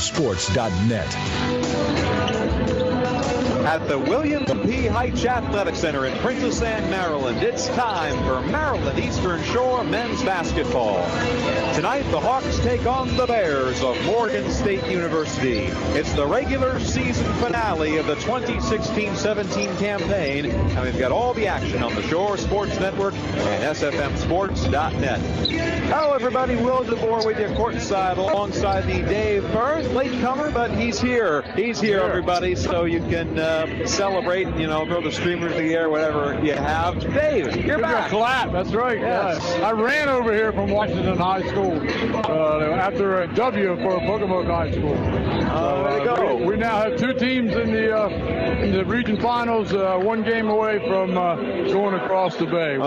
SFMsports.net. At the William P. Heitch Athletic Center in Princess Anne, Maryland, it's time for Maryland Eastern Shore men's basketball. Tonight, the Hawks take on the Bears of Morgan State University. It's the regular season finale of the 2016-17 campaign, and we've got all the action on the Shore Sports Network and SFMsports.net. Hello, everybody. Will DeBoer with you courtside alongside the Dave Burns, latecomer, but he's here. He's here, everybody, so you can celebrate, throw the streamers in the air, whatever you have. Dave, you're back. Clap, that's right. Yes. I ran over here from Washington High School after a W for Pocomoke High School. There you go. We now have two teams in the region finals, one game away from going across the bay.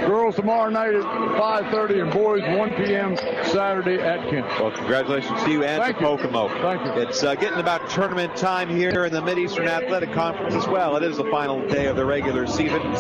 Girls tomorrow night at 5:30 and boys 1 p.m. Saturday at Kent. Well, congratulations to you and to Pocomoke. Thank you. It's getting about tournament time here in the Mid-Eastern Athletic Conference as well. It is the final day of the regular season.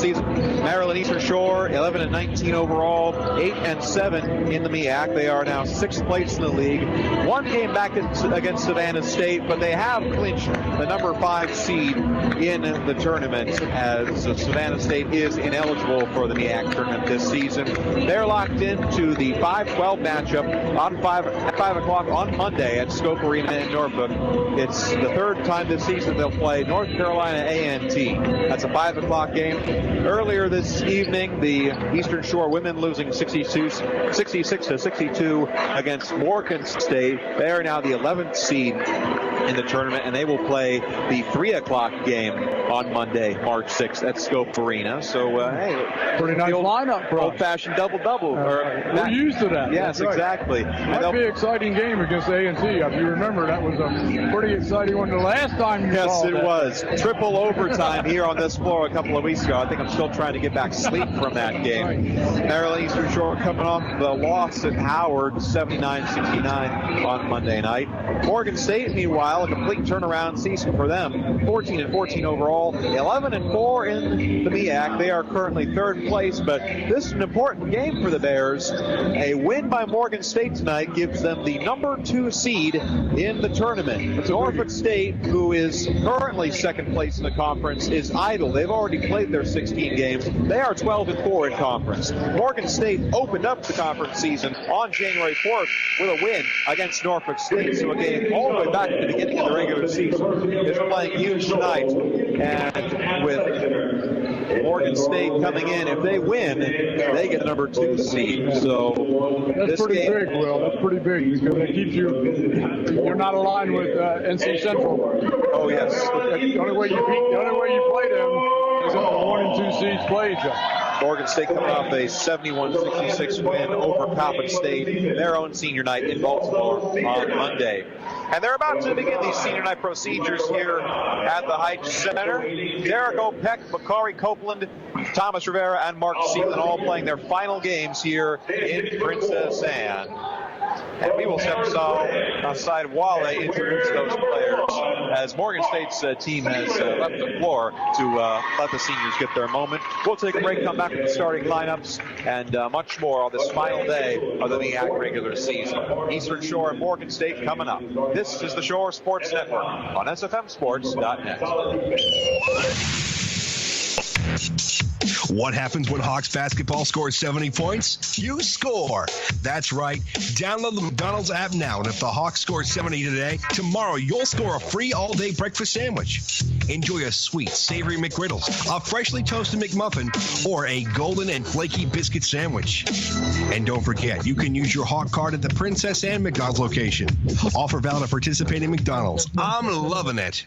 Maryland Eastern Shore 11-19 overall, 8-7 in the MEAC. They are now 6th place in the league. One game back against Savannah State, but they have clinched the number 5 seed in the tournament, as Savannah State is ineligible for the MEAC tournament this season. They're locked into the 5-12 matchup at 5 o'clock on Monday at Scope Arena in Norfolk. It's the third time this season they'll play North Carolina A&T. That's a 5 o'clock game. Earlier this evening, the Eastern Shore women losing 66-62 against Morgan State. They are now the 11th seed in the tournament, and they will play the 3 o'clock game on Monday, March 6th at Scope Arena. So, hey, pretty nice lineup for old-fashioned double-double. We're used to that. Yes, right. Exactly. Might be an exciting game against A&T. If you remember, that was a pretty exciting one the last time you saw it that. Was. Triple overtime here on this floor a couple of weeks ago. I think I'm still trying to get back sleep from that game. Right. Maryland Eastern Shore coming off the loss at Howard, 79-69 on Monday night. Morgan State, meanwhile, a complete turnaround season for them. 14-14 overall, 11-4 in the MEAC. They are currently 3rd place, but this is an important game for the Bears. A win by Morgan State tonight gives them the number 2 seed in the tournament. Norfolk State, who is currently 2nd place in the conference, is idle. They've already played their 16 games. They are 12-4 in conference. Morgan State opened up the conference season on January 4th with a win against Norfolk State. So a game all the way back at the beginning of the regular season is playing huge tonight. And with Morgan State coming in, if they win, they get the number 2 seed. So that's pretty big, Will. That's pretty big because it keeps you're not aligned with NC Central. Oh yes. The only way you play them is if the 1 and 2 seeds play each other. Morgan State coming off a 71-66 win over Coppin State, their own senior night in Baltimore on Monday. And they're about to begin these senior night procedures here at the Heitch Center. Derek O'Peck, Bakari Copeland, Thomas Rivera, and Mark Seelan all playing their final games here in Princess Anne. And we will step aside while they introduce those players, as Morgan State's team has left the floor to let the seniors get their moment. We'll take a break, come back with the starting lineups, and much more on this final day of the MEAC regular season. Eastern Shore and Morgan State coming up. This is the Shore Sports Network on SFMsports.net. What happens when Hawks basketball scores 70 points? You score. That's right. Download the McDonald's app now, and if the Hawks score 70 today, tomorrow you'll score a free all-day breakfast sandwich. Enjoy a sweet, savory McGriddles, a freshly toasted McMuffin, or a golden and flaky biscuit sandwich. And don't forget, you can use your Hawk card at the Princess Anne McDonald's location. Offer valid at participating McDonald's. I'm loving it.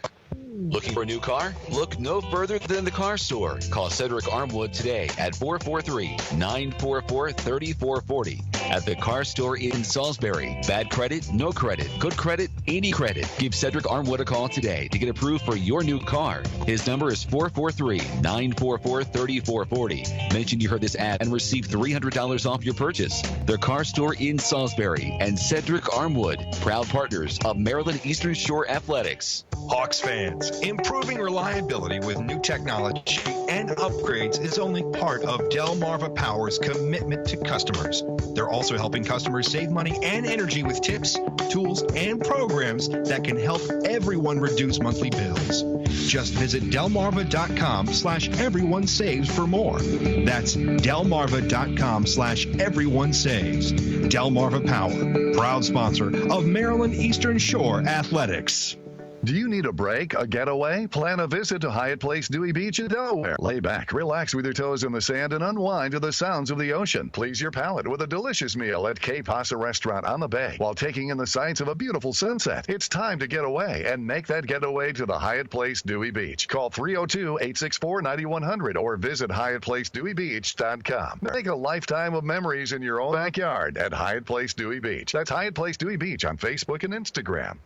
Looking for a new car? Look no further than the Car Store. Call Cedric Armwood today at 443-944-3440. At the Car Store in Salisbury. Bad credit, no credit, good credit, any credit. Give Cedric Armwood a call today to get approved for your new car. His number is 443-944-3440. Mention you heard this ad and receive $300 off your purchase. The Car Store in Salisbury and Cedric Armwood, proud partners of Maryland Eastern Shore Athletics. Hawks fans, improving reliability with new technology and upgrades is only part of Delmarva Power's commitment to customers. They're also helping customers save money and energy with tips, tools, and programs that can help everyone reduce monthly bills. Just visit delmarva.com/everyonesaves for more. That's delmarva.com/everyonesaves. Delmarva Power, proud sponsor of Maryland Eastern Shore Athletics. Do you need a break, a getaway? Plan a visit to Hyatt Place Dewey Beach in Delaware. Lay back, relax with your toes in the sand, and unwind to the sounds of the ocean. Please your palate with a delicious meal at K Pasa Restaurant on the Bay while taking in the sights of a beautiful sunset. It's time to get away and make that getaway to the Hyatt Place Dewey Beach. Call 302-864-9100 or visit HyattPlaceDeweyBeach.com. Make a lifetime of memories in your own backyard at Hyatt Place Dewey Beach. That's Hyatt Place Dewey Beach on Facebook and Instagram.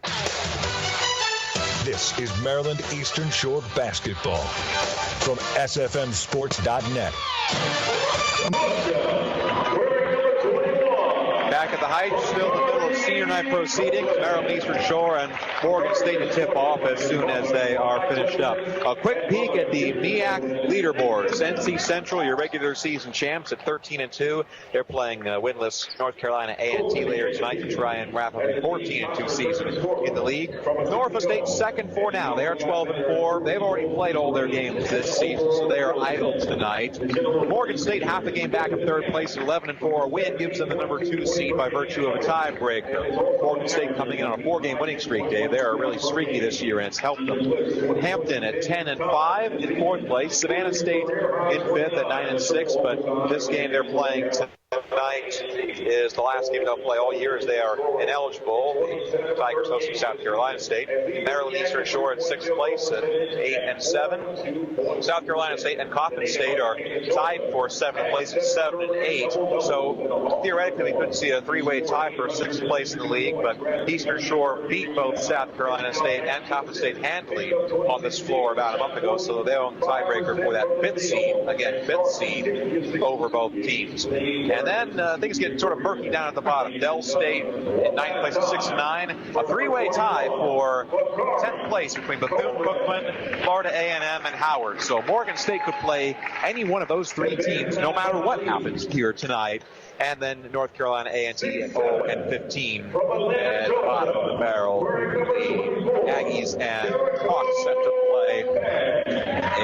This is Maryland Eastern Shore basketball from SFMSports.net. Back at the Heights, still in the middle of senior night proceedings. Maryland Eastern Shore and Morgan State to tip off as soon as they are finished up. A quick peek at the MEAC leaderboards. NC Central, your regular season champs, at 13-2. They're playing winless North Carolina A&T later tonight to try and wrap up a 14-2 season in the league. Norfolk State second for now. They are 12-4. They've already played all their games this season, so they are idle tonight. Morgan State half a game back in third place at 11-4. A win gives them the number 2 seed by virtue of a tiebreaker. Morgan State coming in on a 4-game winning streak, Dave. They are really streaky this year, and it's helped them. Hampton at 10-5 in fourth place. Savannah State in fifth at 9-6, but this game they're playing tonight is the last game they'll play all year as they are ineligible. The Tigers hosting South Carolina State. Maryland Eastern Shore in sixth place at 8-7. South Carolina State and Coppin State are tied for seventh place at 7-8. So theoretically, we could see a three-way tie for sixth place in the league, but Eastern Shore beat both South Carolina State and Coppin State handily on this floor about a month ago, so they own the tiebreaker for that fifth seed. Again, fifth seed over both teams. And then things get sort of murky down at the bottom. Del State in ninth place at 6-9. A three-way tie for 10th place between Bethune-Cookman, Florida A&M, and Howard. So Morgan State could play any one of those three teams, no matter what happens here tonight. And then North Carolina A&T at 0-15 at the bottom of the barrel. The Aggies and Hawks set to play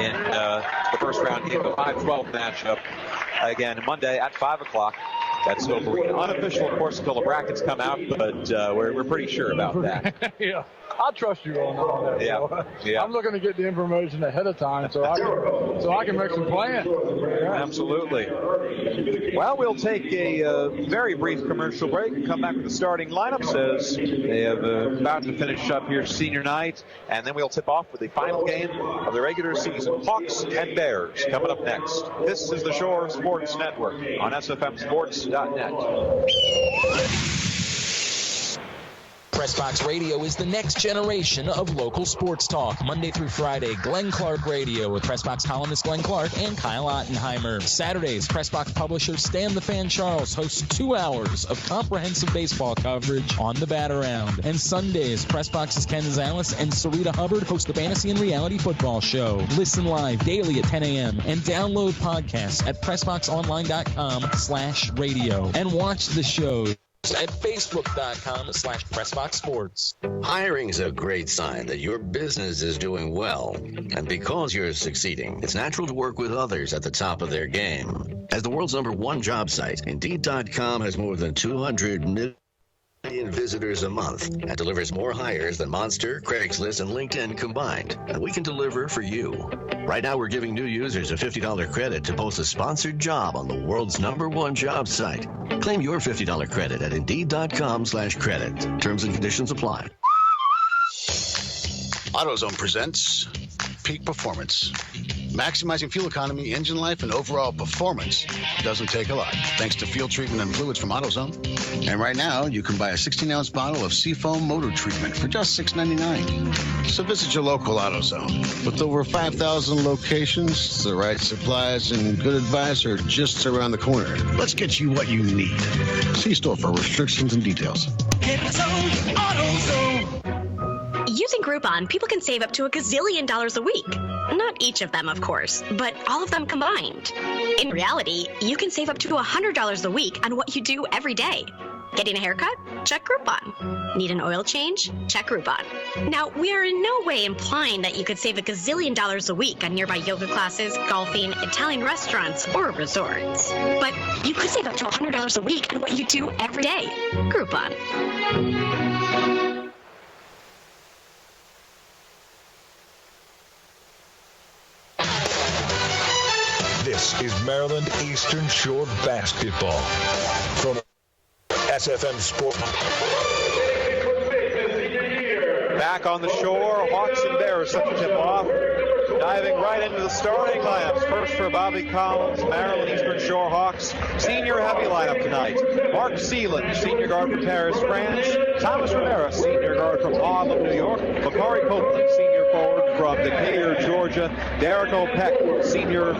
in the first round game, the 5-12 matchup. Again, Monday at 5 o'clock. That's unofficial, of course, until the brackets come out, but we're pretty sure about that. Yeah, I trust you on that. Yeah. So Yeah. I'm looking to get the information ahead of time so I can make some plans. Yeah. Absolutely. Well, we'll take a very brief commercial break and come back with the starting lineups as they have about to finish up here senior night, and then we'll tip off with the final game of the regular season, Hawks and Bears, coming up next. This is the Shore Sports Network on SFMSports.net. PressBox Radio is the next generation of local sports talk. Monday through Friday, Glenn Clark Radio with PressBox columnist Glenn Clark and Kyle Ottenheimer. Saturdays, PressBox publisher Stan the Fan Charles hosts 2 hours of comprehensive baseball coverage on the Bat Around. And Sundays, PressBox's Ken Zales and Sarita Hubbard host the Fantasy and Reality Football Show. Listen live daily at 10 a.m. and download podcasts at PressBoxOnline.com/radio. And watch the show at Facebook.com/PressBoxSports. Hiring's a great sign that your business is doing well. And because you're succeeding, it's natural to work with others at the top of their game. As the world's #1 job site, Indeed.com has more than 200 million visitors a month and delivers more hires than Monster, Craigslist, and LinkedIn combined. And we can deliver for you. Right now, we're giving new users a $50 credit to post a sponsored job on the world's #1 job site. Claim your $50 credit at Indeed.com/credit. Terms and conditions apply. AutoZone presents Peak Performance. Maximizing fuel economy, engine life, and overall performance doesn't take a lot, thanks to fuel treatment and fluids from AutoZone. And right now, you can buy a 16-ounce bottle of Seafoam Motor Treatment for just $6.99. So visit your local AutoZone. With over 5,000 locations, the right supplies and good advice are just around the corner. Let's get you what you need. See store for restrictions and details. Using Groupon, people can save up to $1 gazillion a week. Not each of them, of course, but all of them combined. In reality, you can save up to $100 a week on what you do every day. Getting a haircut? Check Groupon. Need an oil change? Check Groupon. Now, we are in no way implying that you could save a gazillion dollars a week on nearby yoga classes, golfing, Italian restaurants, or resorts. But you could save up to $100 a week on what you do every day. Groupon. This is Maryland Eastern Shore basketball from SFM Sport. Back on the shore, Hawks and Bears set the tip off. Diving right into the starting lineups. First for Bobby Collins, Maryland Eastern Shore Hawks. Senior heavy lineup tonight. Mark Seeland, senior guard from Paris, France. Thomas Rivera, senior guard from Harlem, New York. Bakari Copeland, senior forward from Decatur, Georgia. Derek O'Peck, senior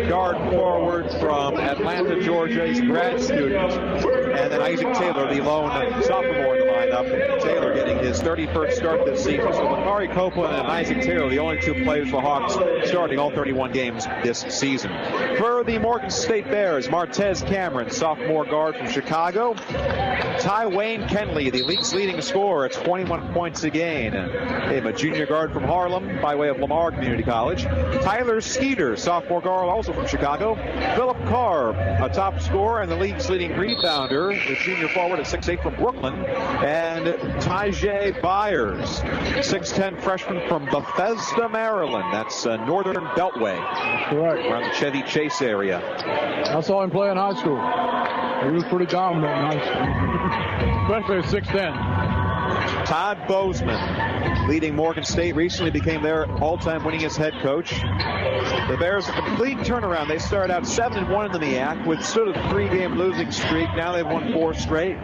guard forward from Atlanta, Georgia. He's a grad student. And then Isaac Taylor, the lone sophomore in the lineup. Taylor getting his 31st start this season. So Bakari Copeland and Isaac Taylor, the only two players for Hawks starting all 31 games this season. For the Morgan State Bears, Martez Cameron, sophomore guard from Chicago. Ty Wayne Kenley, the league's leading scorer at 21 points a game. A junior guard from Harlem by way of Lamar Community College. Tyler Skeeter, sophomore guard also from Chicago. Philip Carr, a top scorer and the league's leading rebounder, the junior forward at 6'8" from Brooklyn. And Tajay Byers, 6'10" freshman from Bethesda, Maryland. That's Northern Beltway. Correct. Around the Chevy Chase area. I saw him play in high school. He was pretty dominant in high school, especially at 6'10". Todd Bozeman, leading Morgan State, recently became their all-time winningest head coach. The Bears, a complete turnaround. They started out 7-1 in the MEAC with sort of a 3-game losing streak. Now they've won 4 straight.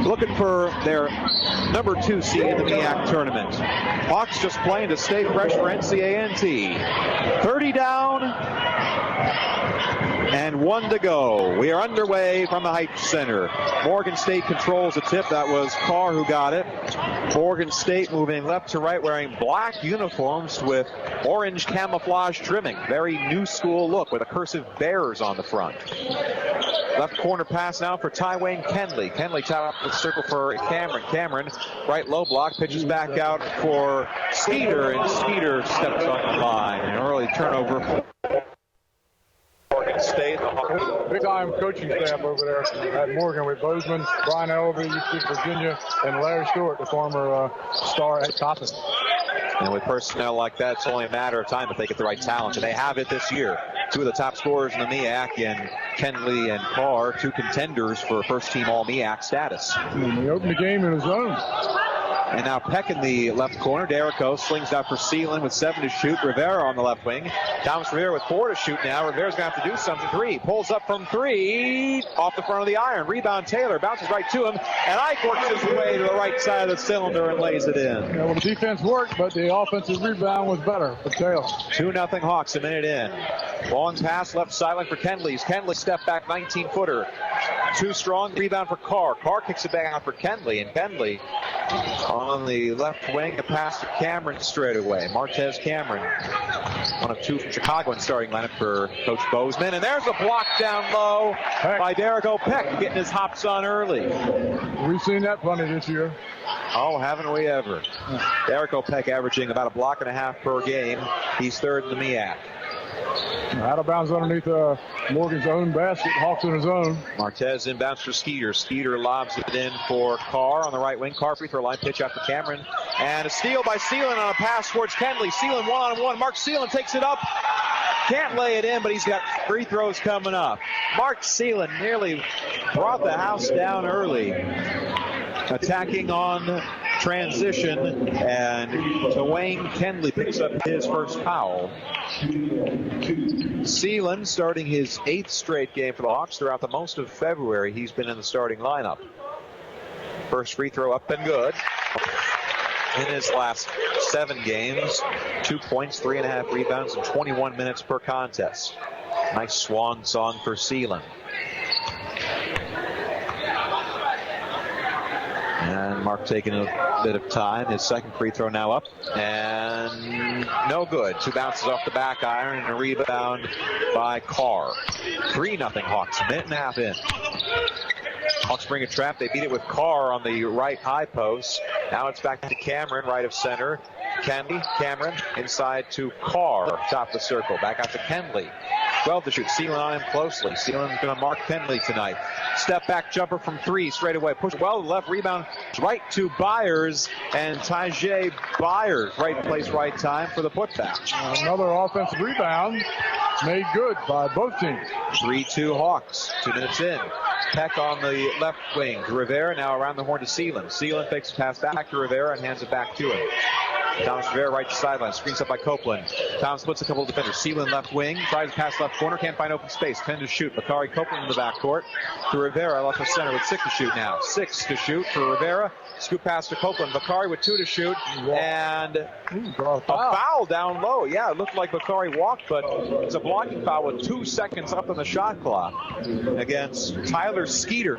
Looking for their number 2 seed in the MEAC tournament. Hawks just playing to stay fresh for NCANT. 30 down and 1 to go. We are underway from the Heights Center. Morgan State controls the tip. That was Carr who got it. Morgan State moving left to right, wearing black uniforms with orange camouflage trimming. Very new school look with a cursive Bears on the front. Left corner pass now for Ty Wayne Kenley. Kenley top of the circle for Cameron. Cameron, right low block, pitches back out for Skeeter, and Skeeter steps on the line. An early turnover. Morgan State. Big time coaching staff over there at Morgan with Bozeman, Brian Elvey, UC Virginia, and Larry Stewart, the former star at Coppin. And with personnel like that, it's only a matter of time if they get the right talent. And they have it this year. 2 of the top scorers in the MEAC, and Kenley and Carr, 2 contenders for first-team All-MEAC status. And he opened the game in his own. And now Peck in the left corner. Derrico slings out for Seeland with 7 to shoot. Rivera on the left wing. Thomas Rivera with 4 to shoot now. Rivera's going to have to do something. 3. Pulls up from 3. Off the front of the iron. Rebound Taylor. Bounces right to him. And Ike works his way to the right side of the cylinder and lays it in. Yeah, well, the defense worked, but the offensive rebound was better for Taylor. 2-0 Hawks, a minute in. Long pass left sideline for Kenley. Kenley step back 19-footer. Too strong. Rebound for Carr. Carr kicks it back out for Kenley. And Kenley on the left wing, a pass to Cameron straight away. Martez Cameron, one of 2 from Chicago in starting lineup for Coach Bozeman. And there's a block down low by Derek O'Peck, getting his hops on early. We've seen that plenty this year. Oh, haven't we ever? Derek O'Peck averaging about a block and a half per game. He's 3rd in the MEAC. Out of bounds underneath Morgan's own basket. Hawks in his own. Martez inbounds for Skeeter. Skeeter lobs it in for Carr on the right wing. Carr free throw line pitch out for Cameron. And a steal by Seeland on a pass towards Kenley. Seeland 1-on-1. Mark Seeland takes it up. Can't lay it in, but he's got free throws coming up. Mark Seeland nearly brought the house down early. Attacking on transition, and Dwayne Kenley picks up his first foul. Seeland starting his 8th straight game for the Hawks. Throughout the most of February, he's been in the starting lineup. First free throw up and good. In his last 7 games, 2 points, 3.5 rebounds, and 21 minutes per contest. Nice swan song for Seeland. And Mark taking a bit of time. His second free throw now up, and no good. 2 bounces off the back iron and a rebound by Carr. 3-0 Hawks, a minute and a half in. Hawks bring a trap. They beat it with Carr on the right high post. Now it's back to Cameron, right of center. Cameron inside to Carr, top of the circle. Back out to Kenley. 12 to shoot. Sealand on him closely. Sealand's going to mark Kenley tonight. Step back jumper from 3 straight away. Push well to the left. Rebound right to Byers. And Tajay Byers, right place, right time for the putback. Another offensive rebound made good by both teams. 3-2 Hawks. 2 minutes in. Peck on the left wing to Rivera. Now around the horn to Sealand. Sealand takes a pass back to Rivera and hands it back to him. Thomas Rivera right to sideline. Screens up by Copeland. Thomas splits a couple of defenders. Sealand left wing. Tries to pass left corner. Can't find open space. 10 to shoot. Bakari Copeland in the backcourt. To Rivera left of center with 6 to shoot now. 6 to shoot for Rivera. Scoop pass to Copeland. Bakari with 2 to shoot. And a foul down low. Yeah, it looked like Bakari walked, but it's a blocking foul with 2 seconds up on the shot clock against Tyler Skeeter.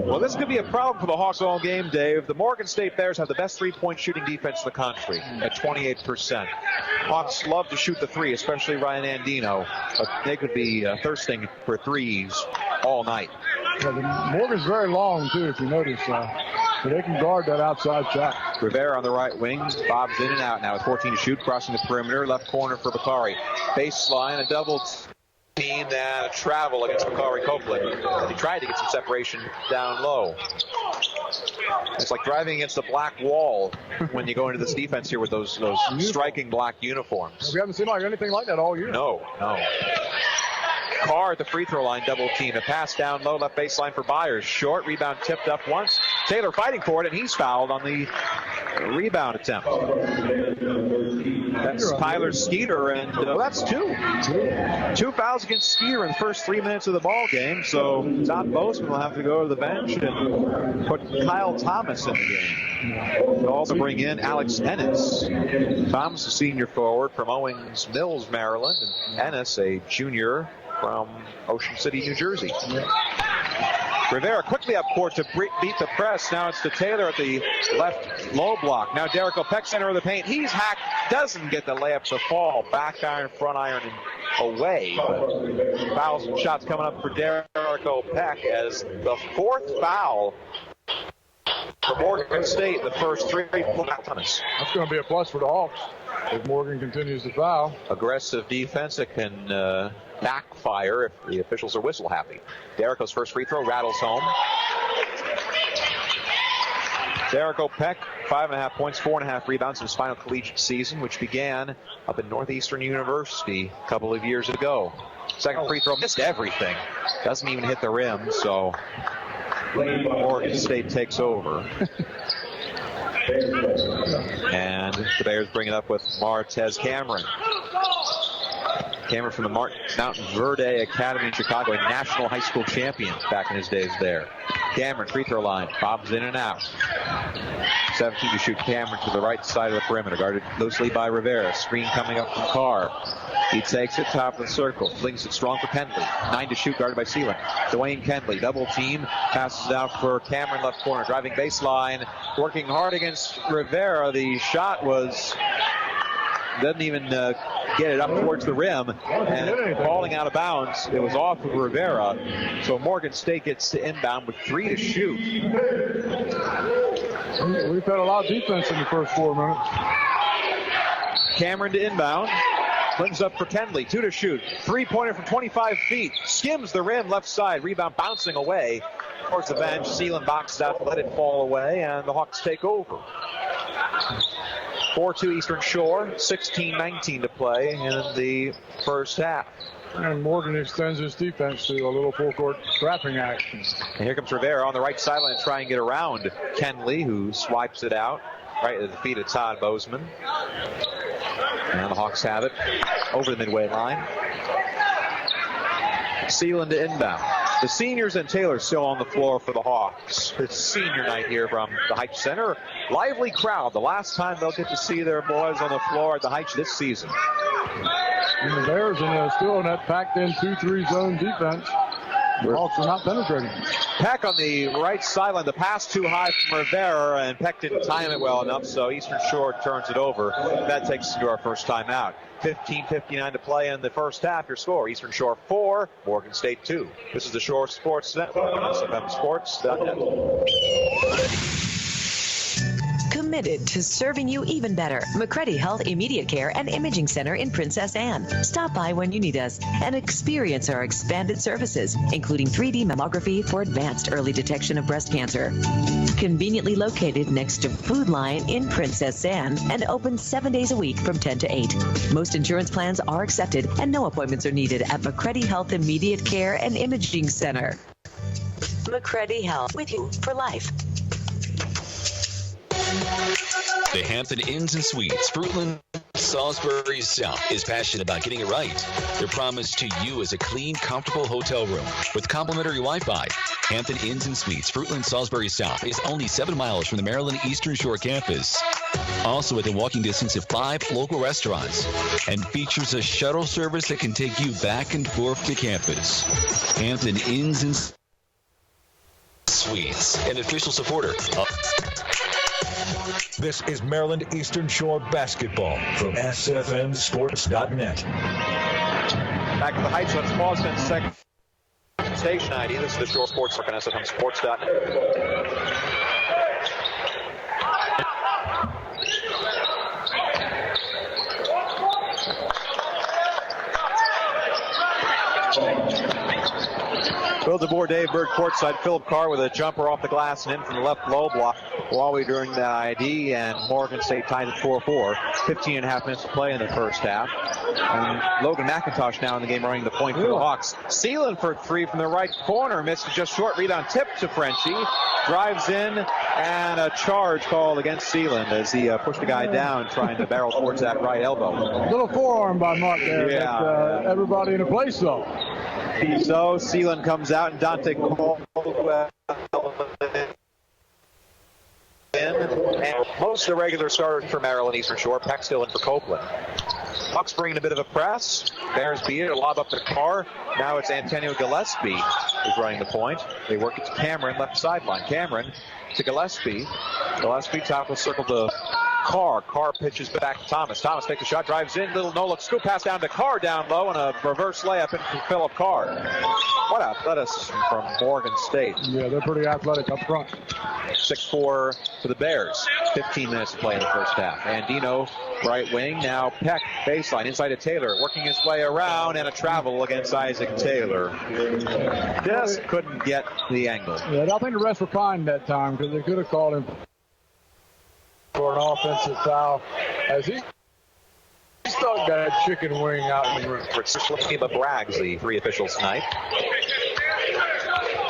Well, this could be a problem for the Hawks all game, Dave. The Morgan State Bears have the best three-point shooting defense in the country at 28%. Hawks love to shoot the 3, especially Ryan Andino. But they could be thirsting for 3s all night. Yeah, Morgan's very long, too, if you notice. So they can guard that outside shot. Rivera on the right wing. Bob's in and out now with 14 to shoot. Crossing the perimeter. Left corner for Bakari. Baseline, a double team and a travel against Bakari Copeland. He tried to get some separation down low. It's like driving against a black wall when you go into this defense here with those striking black uniforms. We haven't seen anything like that all year. No. Carr at the free throw line, double team. A pass down low, left baseline for Byers. Short, rebound tipped up once. Taylor fighting for it, and he's fouled on the rebound attempt. That's Tyler Skeeter, and that's 2. 2 fouls against Skeeter in the first 3 minutes of the ball game. So Todd Bozeman will have to go to the bench and put Kyle Thomas in the game. They'll also bring in Alex Ennis. Thomas, a senior forward from Owings Mills, Maryland, and Ennis, a junior from Ocean City, New Jersey. Rivera quickly up court to beat the press. Now it's to Taylor at the left low block. Now Derek O'Peck, center of the paint. He's hacked, doesn't get the layup to fall. Back iron, front iron, and away. But fouls and shots coming up for Derek O'Peck as the 4th foul for Morgan State, the first 3 Thomas. That's going to be a plus for the Hawks if Morgan continues to foul. Aggressive defense that can backfire if the officials are whistle happy. Derrico's first free throw rattles home. Derek O'Peck, 5.5 points, 4.5 rebounds in his final collegiate season, which began up at Northeastern University a couple of years ago. Second free throw, missed everything. Doesn't even hit the rim, so Morgan State takes over. And the Bears bring it up with Martez Cameron. Cameron from the Mountain Verde Academy in Chicago, a national high school champion back in his days there. Cameron, free throw line, bobs in and out. 17 to shoot. Cameron to the right side of the perimeter, guarded loosely by Rivera. Screen coming up from Carr. He takes it, top of the circle, flings it strong for Kenley. 9 to shoot, guarded by Sealand. Dwayne Kenley, double team, passes out for Cameron, left corner, driving baseline, working hard against Rivera. The shot doesn't even get it up towards the rim, and falling out of bounds. It was off of Rivera, so Morgan State gets to inbound with 3 to shoot. We've had a lot of defense in the first 4 minutes. Cameron to inbound. Flings up for Kenley. 2 to shoot. 3-pointer from 25 feet. Skims the rim left side. Rebound bouncing away towards the bench. Sealand boxes out to let it fall away, and the Hawks take over. 4-2 Eastern Shore. 16-19 to play in the first half. And Morgan extends his defense to a little full-court trapping action. And here comes Rivera on the right sideline to try and get around Kenley, who swipes it out right at the feet of Todd Bozeman. And the Hawks have it over the midway line. Sealand to inbound. The seniors and Taylor still on the floor for the Hawks. It's senior night here from the Heights Center. Lively crowd. The last time they'll get to see their boys on the floor at the Heights this season. And the Bears still in that packed-in 2-3 zone defense. Hawks are not penetrating. Peck on the right sideline. The pass too high from Rivera, and Peck didn't time it well enough, so Eastern Shore turns it over. That takes us to our first timeout. 15:59 to play in the first half. Your score, Eastern Shore 4, Morgan State 2. This is the Shore Sports Network on SFMSports.net. Committed to serving you even better. McCready Health Immediate Care and Imaging Center in Princess Anne. Stop by when you need us and experience our expanded services, including 3D mammography for advanced early detection of breast cancer. Conveniently located next to Food Line in Princess Anne and open 7 days a week from 10 to 8. Most insurance plans are accepted and no appointments are needed at McCready Health Immediate Care and Imaging Center. McCready Health, with you for life. The Hampton Inns and Suites, Fruitland, Salisbury South, is passionate about getting it right. Their promise to you is a clean, comfortable hotel room with complimentary Wi-Fi. Hampton Inns and Suites, Fruitland, Salisbury South, is only 7 miles from the Maryland Eastern Shore campus. Also within walking distance of 5 local restaurants, and features a shuttle service that can take you back and forth to campus. Hampton Inns and Suites, an official supporter of... This is Maryland Eastern Shore basketball from SFMSports.net. Back to the Heights. Let's pause 10 seconds. Station ID. This is the Shore Sports Network on SFMSports.net. Will DeBoer, Dave Bird courtside. Philip Carr with a jumper off the glass and in from the left low block. Huawei during the ID, and Morgan State tied at 4-4. 15 and a half minutes to play in the first half. And Logan McIntosh now in the game running the point for the Hawks. Seelan for 3 from the right corner. Missed just short. Rebound tip to Frenchie. Drives in, and a charge called against Sealand as he pushed the guy down trying to barrel towards that right elbow. Little forearm by Mark there. Yeah. But, everybody in a place, though. So Sealand comes out, and Dante Caldwell and most of the regular starters for Maryland Eastern Shore. Peck still in for Copeland. Bucks bringing a bit of a press. Bears beat it. A lob up to Carr. Now it's Antonio Gillespie who's running the point. They work it to Cameron, left sideline. Cameron to Gillespie. Gillespie top of the circle to Carr. Carr pitches back to Thomas. Thomas takes a shot, drives in. Little no-look scoop pass down to Carr down low, and a reverse layup in from Philip Carr. What athleticism from Morgan State. Yeah, they're pretty athletic up front. 6-4 for the Bears. 15 minutes to play in the first half. Andino, right wing. Now Peck, baseline, inside to Taylor. Working his way around, and a travel against Isaac Taylor. Just couldn't get the angle. Yeah, I think the refs were fine that time because they could have called him for an offensive foul as he stuck that chicken wing out in the room. Caleb Braggs, the 3 officials tonight.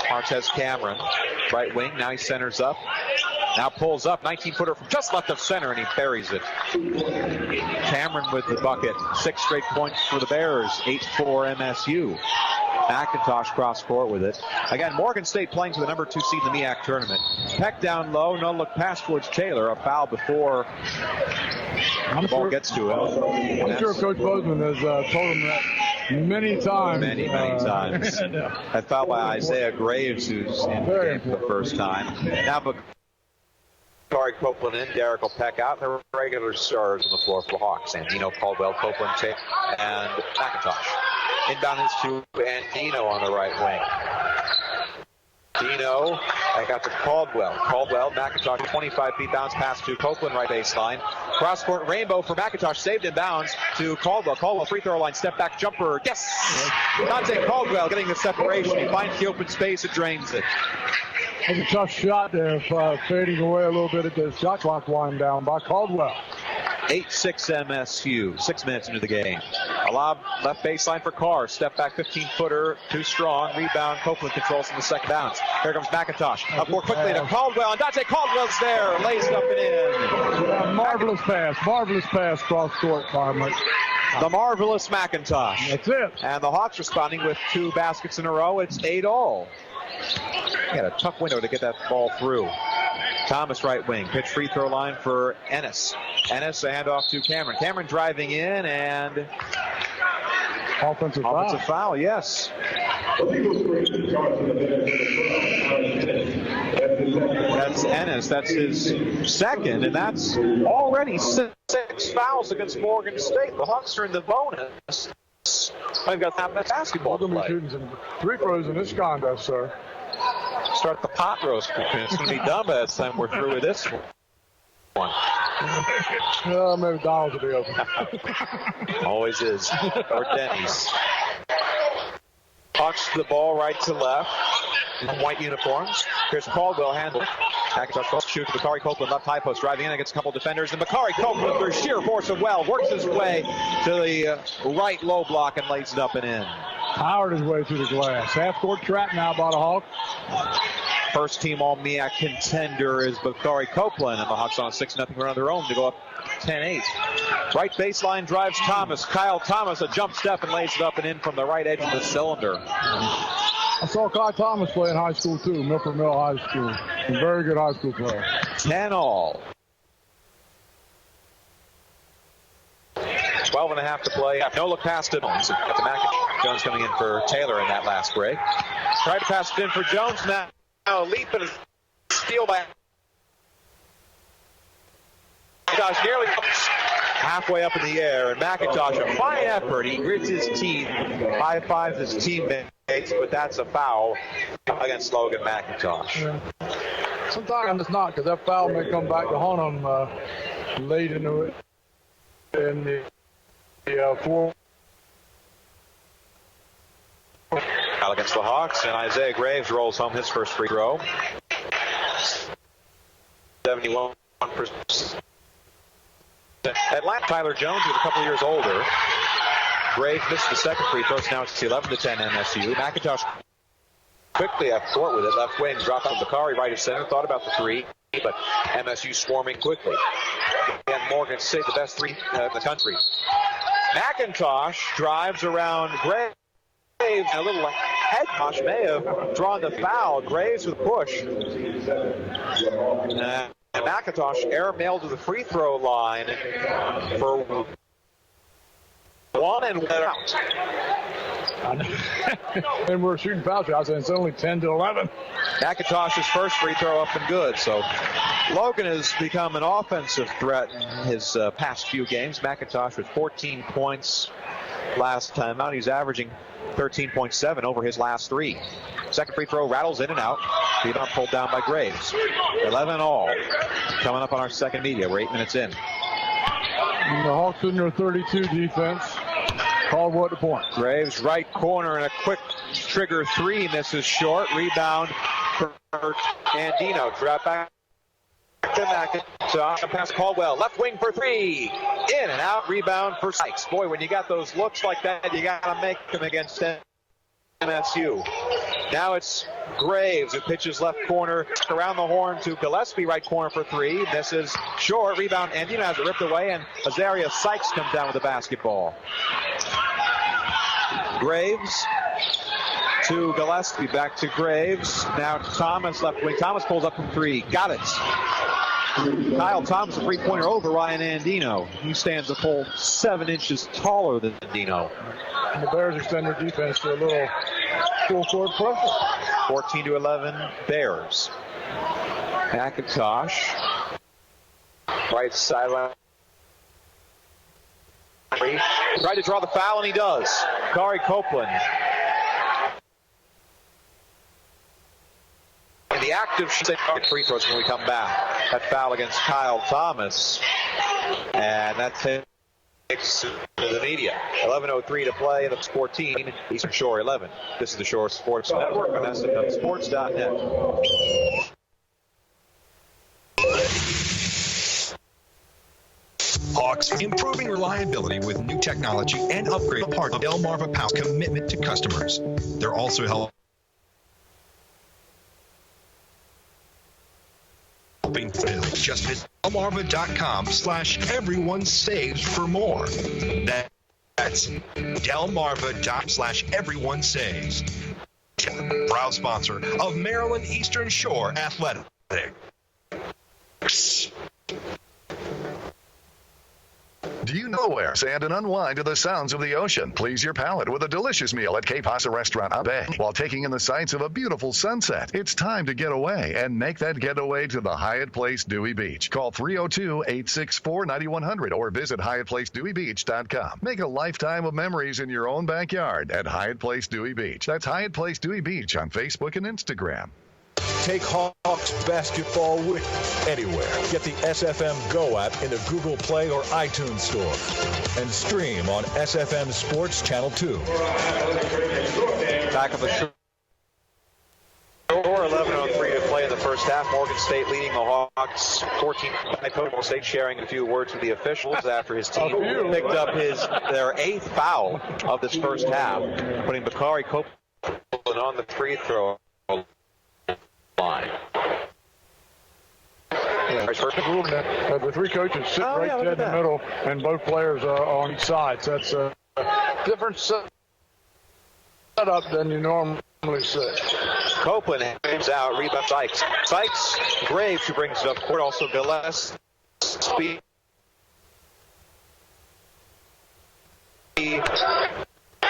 Martez Cameron, right wing. Now he centers up. Now pulls up. 19-footer from just left of center, and he buries it. Cameron with the bucket. 6 straight points for the Bears. 8-4 MSU. McIntosh cross court with it. Again, Morgan State playing for the number 2 seed in the MEAC tournament. Peck down low, no look pass towards Taylor. A foul before the ball gets to him. I'm sure Coach Bozeman has told him that many times. Many times. That foul by Isaiah Graves, who's in the game for the first time. Now, Bakari Copeland in, Derek Peck out. The regular stars on the floor for the Hawks. Andino, Caldwell, Copeland, and McIntosh. Inbound is to Andino on the right wing. Dino, I got to Caldwell. Caldwell, McIntosh, 25 feet bounce pass to Copeland, right baseline. Cross court rainbow for McIntosh, saved in bounds to Caldwell. Caldwell, free throw line, step back jumper. Yes! Dante Caldwell getting the separation. He finds the open space and drains it. That was a tough shot there, fading away a little bit at the shot clock wind down by Caldwell. 8-6 MSU, 6 minutes into the game. A lob left baseline for Carr. Step back 15-footer, too strong. Rebound, Copeland controls from the second bounce. Here comes McIntosh. Up more quickly to Caldwell, and Dante Caldwell's there. Lays up and in. Yeah, marvelous pass cross court by Mike. The marvelous McIntosh. That's it. And the Hawks responding with 2 baskets in a row. It's 8-all. He had a tough window to get that ball through. Thomas right wing. Pitch free throw line for Ennis. Ennis, a handoff to Cameron. Cameron driving in, and offensive foul, yes. That's Ennis. That's his second, and that's already 6 fouls against Morgan State. The Hawks are in the bonus. I've got that basketball We're going to be shooting some free throws in this contest, sir. Start the pot roast. It's going to be done by the time we're through with this one. Maybe McDonald's will be open. Always is. Or Denny's. Hawks the ball right to left. In white uniforms. Here's Caldwell handle. McIntosh shoots. Bakari Copeland left high post, driving in against a couple defenders. And Bakari Copeland, through sheer force of will, works his way to the right low block and lays it up and in. Powered his way through the glass. Half-court trap now by the Hawks. First team All-MEAC contender is Bakari Copeland, and the Hawks on a 6-0 run of their own to go up 10-8. Right baseline drives Thomas. Kyle Thomas, a jump step and lays it up and in from the right edge of the cylinder. I saw Kyle Thomas play in high school too, Milford Mill High School. A very good high school player. 10-all. 12.5 to play. No look past it. Got the Macintosh. Jones coming in for Taylor in that last break. Tried to pass it in for Jones. Now a leap and a steal by McIntosh, nearly halfway up in the air. And McIntosh, a fine effort. He grits his teeth, high-fives his teammates, but that's a foul against Logan McIntosh. Yeah. Sometimes it's not, because that foul may come back to haunt him late in the fourth. Foul against the Hawks, and Isaiah Graves rolls home his first free throw. 71%. Atlanta, Tyler Jones, who's a couple years older. Graves missed the second free throw, so now it's 11-10 MSU. McIntosh quickly at court with it. Left wing, drop out Bakari right of center. Thought about the three, but MSU swarming quickly. And Morgan State, the best three in the country. McIntosh drives around Graves. A little head touch may have drawn the foul. Graves with push. And McIntosh airmailed to the free throw line for one and one out. And we're shooting foul shots, and it's only 10-11. McIntosh's first free throw up and good. So Logan has become an offensive threat in his past few games. McIntosh with 14 points last time out. He's averaging 13.7 over his last three. Second free throw rattles in and out. Rebound pulled down by Graves. 11-all. Coming up on our second media. We're 8 minutes in. And the Hawks in their 32 defense. Caldwell at the point. Graves right corner and a quick trigger three. Misses short. Rebound for Andino. Drop back to McIntosh. Pass Caldwell. Left wing for three. In and out. Rebound for Sykes. Boy, when you got those looks like that, you got to make them against MSU. Now it's Graves who pitches left corner around the horn to Gillespie, right corner for three. Misses short. Rebound. Andino has it ripped away, and Azaria Sykes comes down with the basketball. Graves to Gillespie, back to Graves. Now Thomas left wing. Thomas pulls up from three. Got it. Kyle Thomas, a three-pointer over Ryan Andino. He stands a full 7 inches taller than Andino. And the Bears extend their defense to a little full-court pressure. 14-11 Bears. McIntosh. Right sideline. Tried to draw the foul, and he does. Bakari Copeland. In the active free throws when we come back. That foul against Kyle Thomas. And that takes to the media. 11:03 to play, and it's 14. Eastern Shore 11. This is the Shore Sports Network on SFMSports.net. Hawks, improving reliability with new technology and upgrade part of Delmarva Power's commitment to customers. They're also helping just visit delmarva.com/everyone saves for more. That's delmarva.com/everyone saves. Proud sponsor of Maryland Eastern Shore Athletics. Do you know where? Sand and unwind to the sounds of the ocean. Please your palate with a delicious meal at Cape Pasa Restaurant on Bay while taking in the sights of a beautiful sunset. It's time to get away and make that getaway to the Hyatt Place Dewey Beach. Call 302-864-9100 or visit HyattPlaceDeweyBeach.com. Make a lifetime of memories in your own backyard at Hyatt Place Dewey Beach. That's Hyatt Place Dewey Beach on Facebook and Instagram. Take Hawks basketball with anywhere. Get the SFM Go app in the Google Play or iTunes Store. And stream on SFM Sports Channel 2. Back of the shore. 11:03 to play in the first half. Morgan State leading the Hawks 14. Morgan State sharing a few words with the officials after his team picked up their 8th foul of this first half, putting Bakari Copeland on the free throw line. The three coaches sit right there in the middle, and both players are on each side. So that's a different setup than you normally see. Copeland aims out, rebound Sykes. Sykes, Graves, who brings it up court. Also Gillespie.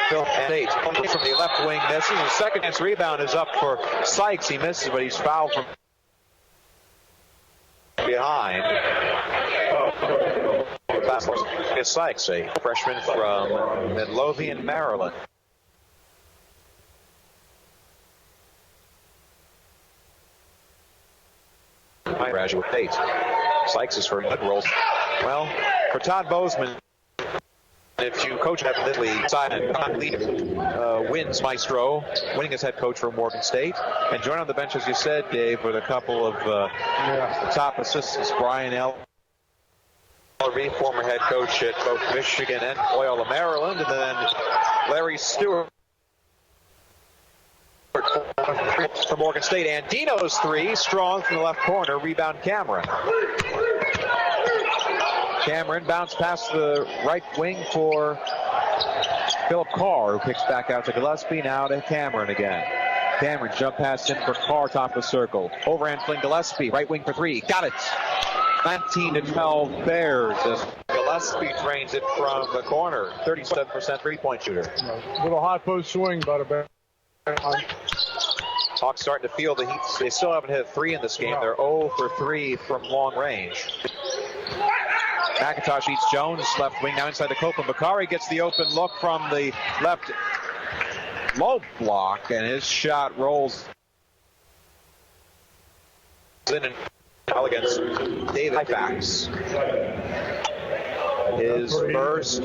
And 8 from the left wing misses. The second chance rebound is up for Sykes. He misses, but he's fouled from behind. It's Sykes, a freshman from Midlothian, Maryland. Graduate State. Sykes is for good rolls. Well, for Todd Bozeman, if you coach at the league side and wins Maestro, winning as head coach for Morgan State, and join on the bench, as you said, Dave, with a couple of the top assistants, Brian Ellery, former head coach at both Michigan and Loyola, Maryland, and then Larry Stewart for Morgan State. Andino's three, strong from the left corner, rebound Cameron. Cameron bounced past the right wing for Philip Carr, who kicks back out to Gillespie, now to Cameron again. Cameron jump past him for Carr, top of the circle. Overhand fling Gillespie, right wing for three, got it. 19-12 Bears as Gillespie drains it from the corner. 37% three-point shooter. A little high post swing by the Bears. Hawks starting to feel the heat. They still haven't hit a three in this game. They're 0 for 3 from long range. McIntosh beats Jones, left wing, now inside the Copeland. Bakari gets the open look from the left low block, and his shot rolls in and out against David Fax. His first.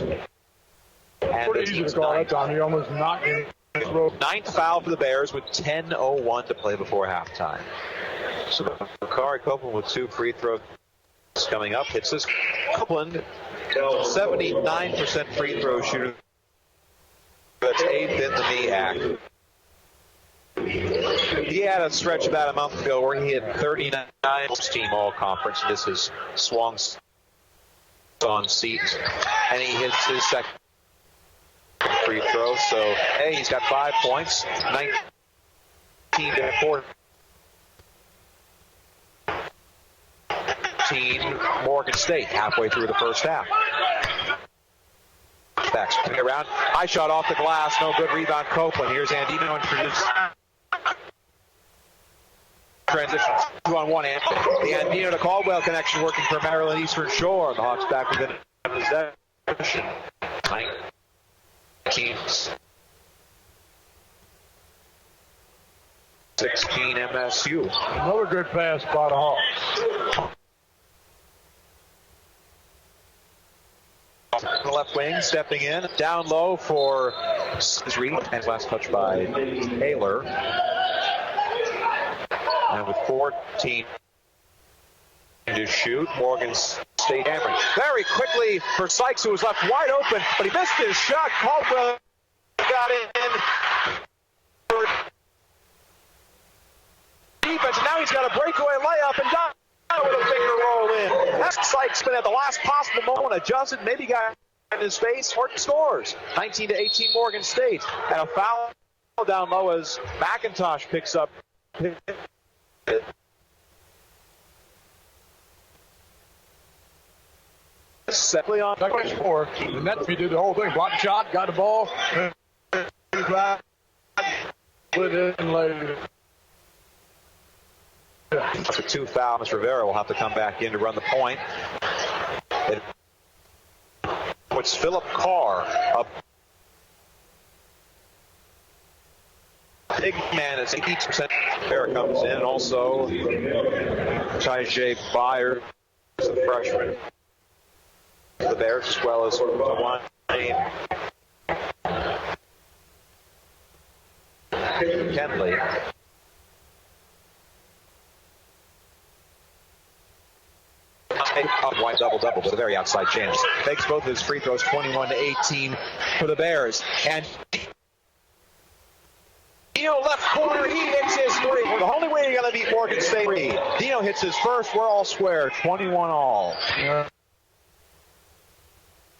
And pretty easy to call that time. He almost knocked it. Ninth foul for the Bears with 10:01 to play before halftime. So Bakari Copeland with 2 free throws coming up. Hits this. Copeland, 79% free throw shooter. That's 8th in the MEAC. He had a stretch about a month ago where he had 39 team all conference. This is Swang's on seat, and he hits his second free throw. So, hey, he's got 5 points, 19 to 14. Morgan State halfway through the first half. Backs around. High shot off the glass. No good. Rebound Copeland. Here's Andino introduced. Transition 2-on-1. The Andino to Caldwell connection working for Maryland Eastern Shore. The Hawks back within possession. 16 MSU. Another good pass by the Hawks. The left wing stepping in, down low for Reed, and last touch by Taylor. And with 14 to shoot, Morgan State hammering. Very quickly for Sykes, who was left wide open, but he missed his shot. Caldwell got in. Defense, and now he's got a breakaway layup and down with a finger roll in. That's Sykes been at the last possible moment, adjusted, maybe got in his face, or scores. 19-18 Morgan State. And a foul down low as McIntosh picks up. Exactly on second score. And that's he did the whole thing. Blocked shot, got the ball, put it in later. After 2 fouls, Rivera will have to come back in to run the point. It puts Philip Carr up. Big man is 80%. Rivera comes in, and also Tajay Byers, the freshman. The Bears, as well as Wayne Kenley. White double-double with a very outside chance. Takes both of his free throws, 21-18 for the Bears. And Dino left corner, he hits his three. The only way you're going to beat Morgan State. Dino hits his first, we're all square, 21 all. Yeah.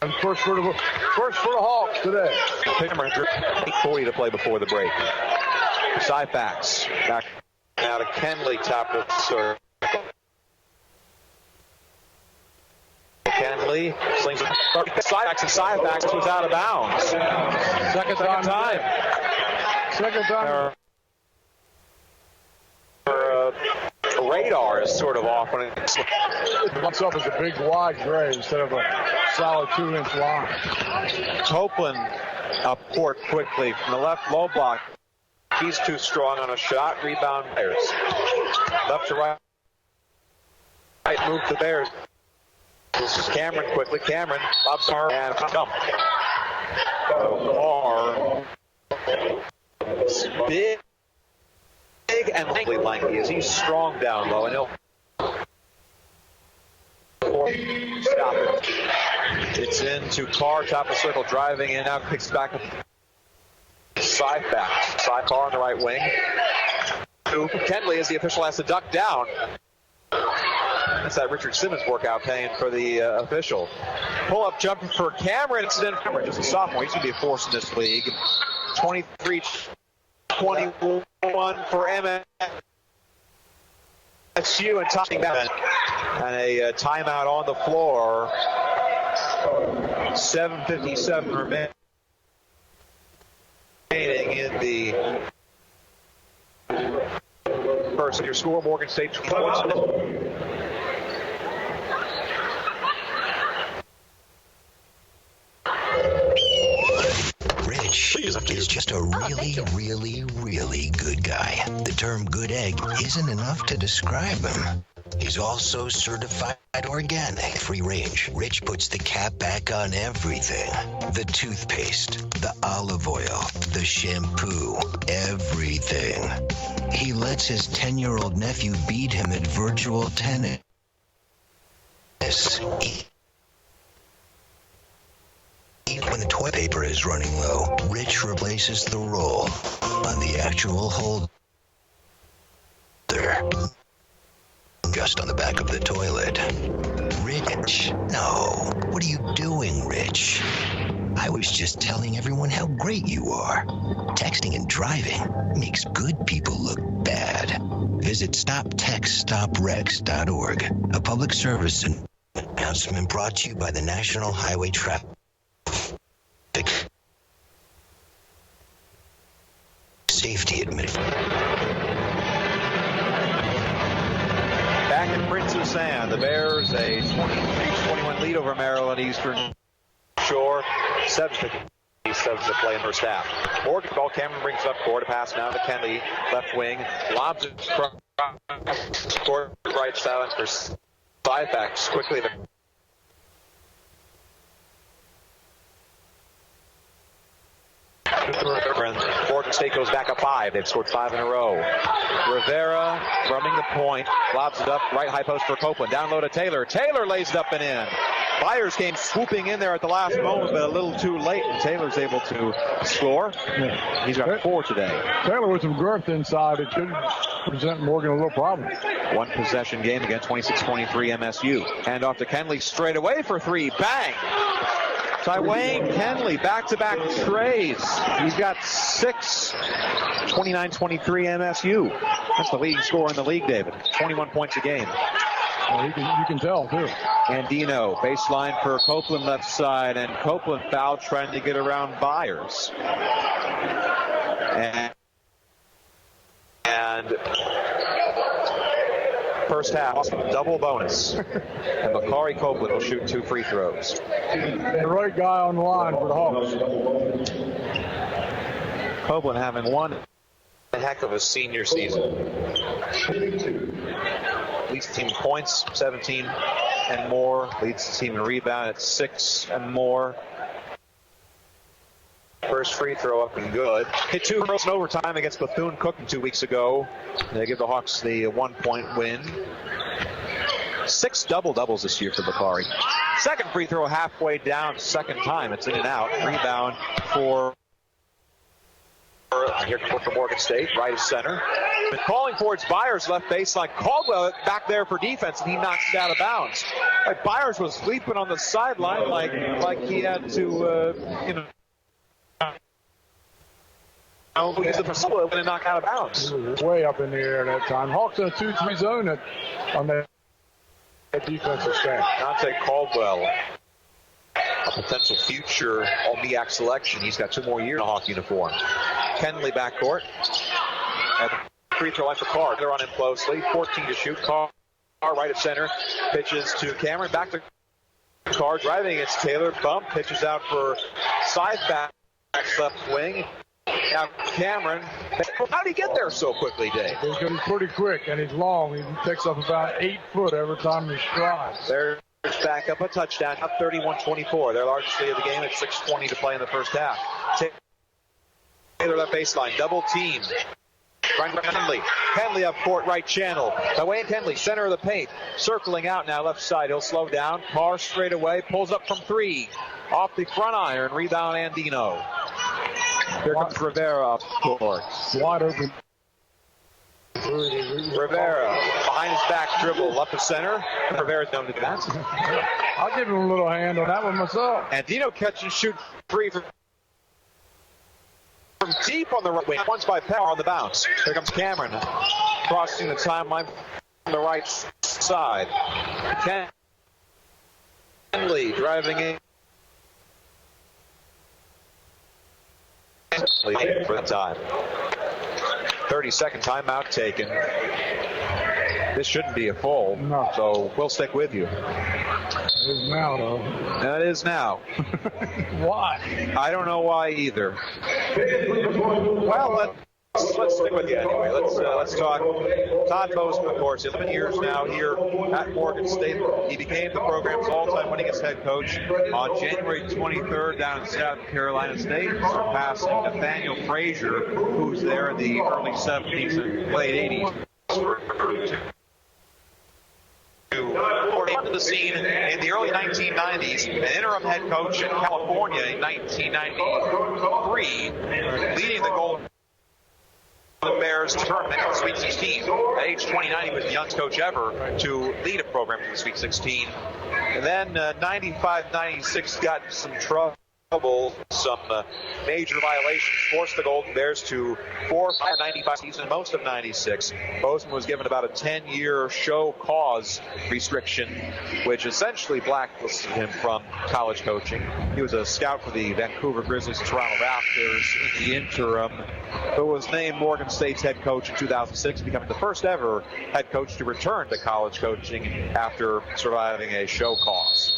And first for the Hawks today. 8:40 to play before the break. Syfax back now to Kenley, top of the circle. Kenley slings it. Syfax, and Syfax was out of bounds. Second time. Radar is sort of off when it's up as a big wide gray instead of a solid 2-inch line. Copeland up court quickly from the left low block. He's too strong on a shot. Rebound Bears. Left to right. Right move to Bears. This is Cameron quickly. Cameron lobs and dump. Carr. Big and lanky as he's strong down low, and he'll stop it. It's into Carr, top of circle, driving in, now kicks back. Side Carr on the right wing. To Kenley as the official has to duck down. That's that Richard Simmons workout paying for the official. Pull-up jumper for Cameron. It's in Cameron, just a sophomore. He's going to be a force in this league. 23-21 for MSU and touching that. And a timeout on the floor. 7:57 remaining in the first. Your score, Morgan State 20 points. Rich is just a really good guy. The term good egg isn't enough to describe him. He's also certified organic, free range. Rich puts the cap back on everything. The toothpaste, the olive oil, the shampoo, everything. He lets his 10-year-old nephew beat him at virtual tennis. Even when the toilet paper is running low, Rich replaces the roll on the actual holder. Just on the back of the toilet. Rich? No. What are you doing, Rich? I was just telling everyone how great you are. Texting and driving makes good people look bad. Visit StopTextStopWrecks.org. A public service announcement brought to you by the National Highway Traffic Safety Administration. Back in Princess Anne, the Bears a 23-21 lead over Maryland Eastern Shore. 7:57 to play in first half. Morgan ball, Cameron brings it up court. A pass now to Kenley, left wing. Lobs it across court, right side for Syfax. Quickly the Morgan State goes back up 5. They've scored 5 in a row. Rivera running the point, lobs it up, right high post for Copeland. Down low to Taylor. Taylor lays it up and in. Byers came swooping in there at the last moment, but a little too late, and Taylor's able to score. Yeah. He's got 4 today. Taylor with some girth inside. It should present Morgan a little problem. One possession game again, 26-23 MSU. Hand off to Kenley straight away for 3. Bang! Wayne Kenley, back-to-back trays. He's got 6. 29-23 MSU. That's the leading scorer in the league, David. 21 points a game. Well, you can tell, too. Andino, baseline for Copeland left side, and Copeland foul trying to get around Byers. And first half, double bonus. And Bakari Copeland will shoot 2 free throws. The right guy on the line for the Hawks. Copeland having one heck of a senior season. Leads the team in points, 17 and more. Leads the team in rebound at 6 and more. First free throw up and good. Hit 2 in overtime against Bethune-Cookman 2 weeks ago. They give the Hawks the 1-point win. 6 double-doubles this year for Bakari. Second free throw halfway down, second time. It's in and out. Rebound for here for Morgan State, right of center. But calling towards Byers, left baseline. Caldwell back there for defense, and he knocks it out of bounds. Byers was sleeping on the sideline like he had to, because the Priscilla going to knock out of bounds. Way up in the air that time. Hawks in a 2-3 zone on that defensive stand. Dante Caldwell, a potential future All-MEAC selection. He's got 2 more years in a Hawk uniform. Kenley backcourt. At the free throw line for Carr. They're on him closely. 14 to shoot. Carr right at center. Pitches to Cameron. Back to Carr. Driving against Taylor. Bump. Pitches out for side back left wing. Now Cameron. How did he get there so quickly, Dave? He's pretty quick, and he's long. He picks up about 8 foot every time he strides. There's back up a touchdown. Up 31-24. Their largest lead of the game at 6:20 to play in the first half. Taylor left baseline. Double team. Kenley up court, right channel. Wayne Kenley, center of the paint. Circling out now, left side. He'll slow down. Carr straight away. Pulls up from 3. Off the front iron. Rebound Andino. Here comes Rivera up court. Wide open. Rivera behind his back dribble. Up the center. Rivera's down to that. I'll give him a little hand on that one myself. Andino catch and shoot 3 from deep on the right wing. Once by Power on the bounce. Here comes Cameron. Crossing the timeline from the right side. Kenley driving in. For the time. 30-second timeout taken. This shouldn't be a full, so we'll stick with you. It is now, though. That is now. Why? I don't know why either. Well, let's stick with you anyway. Let's talk. Todd Bozeman, of course, 11 years now here at Morgan State. He became the program's all-time winningest head coach on January 23rd down in South Carolina State, surpassing Nathaniel Frazier, who's there in the early 70s and late 80s. To the scene in the early 1990s, an interim head coach in California in 1993, leading the Golden Bears tournament in the Sweet 16. At age 29, he was the youngest coach ever to lead a program to the Sweet 16. And then 95-96 got some trouble. Some major violations forced the Golden Bears to 4-5-95 season, most of 96. Bozeman was given about a 10-year show cause restriction, which essentially blacklisted him from college coaching. He was a scout for the Vancouver Grizzlies and Toronto Raptors in the interim, who was named Morgan State's head coach in 2006, becoming the first ever head coach to return to college coaching after surviving a show cause.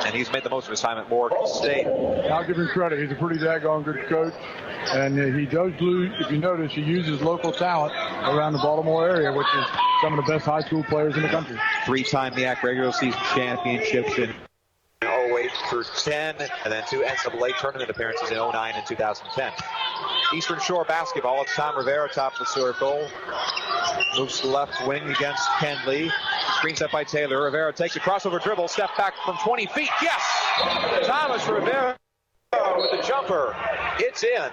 And he's made the most of his time at Morgan State. I'll give him credit. He's a pretty daggone good coach. And he does lose, if you notice, he uses local talent around the Baltimore area, which is some of the best high school players in the country. 3-time MEAC regular season championships in 08 through 10, and then 2 NCAA tournament appearances in 09 and 2010. Eastern Shore basketball. It's Tom Rivera top the circle. Moves to the left wing against Kenley. Screen set by Taylor. Rivera takes a crossover dribble. Step back from 20 feet. Yes! Thomas Rivera with the jumper. It's in.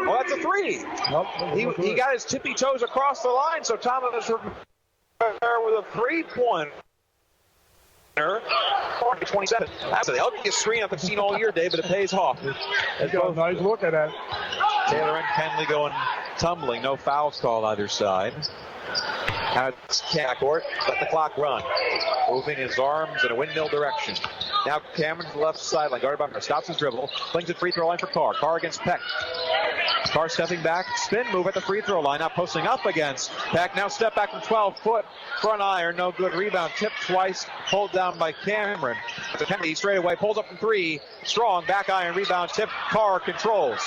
Oh, that's a 3. Nope, he got his tippy toes across the line, so Thomas Rivera with a 3-pointer. 27. That's the ugliest screen I've seen all year, David. It pays off. Got a nice look at that. Taylor and Kenley going tumbling. No fouls called either side. Now it's Court. Let the clock run. Moving his arms in a windmill direction. Now Cameron to the left sideline. Guarded by Murray. Stops his dribble. Flings it free throw line for Carr. Carr against Peck. Carr stepping back. Spin move at the free throw line. Now posting up against Peck. Now step back from 12 foot. Front iron. No good. Rebound. Tipped twice. Pulled down by Cameron. So Kennedy straight away. Pulls up from 3. Strong. Back iron. Rebound. Tipped. Carr controls.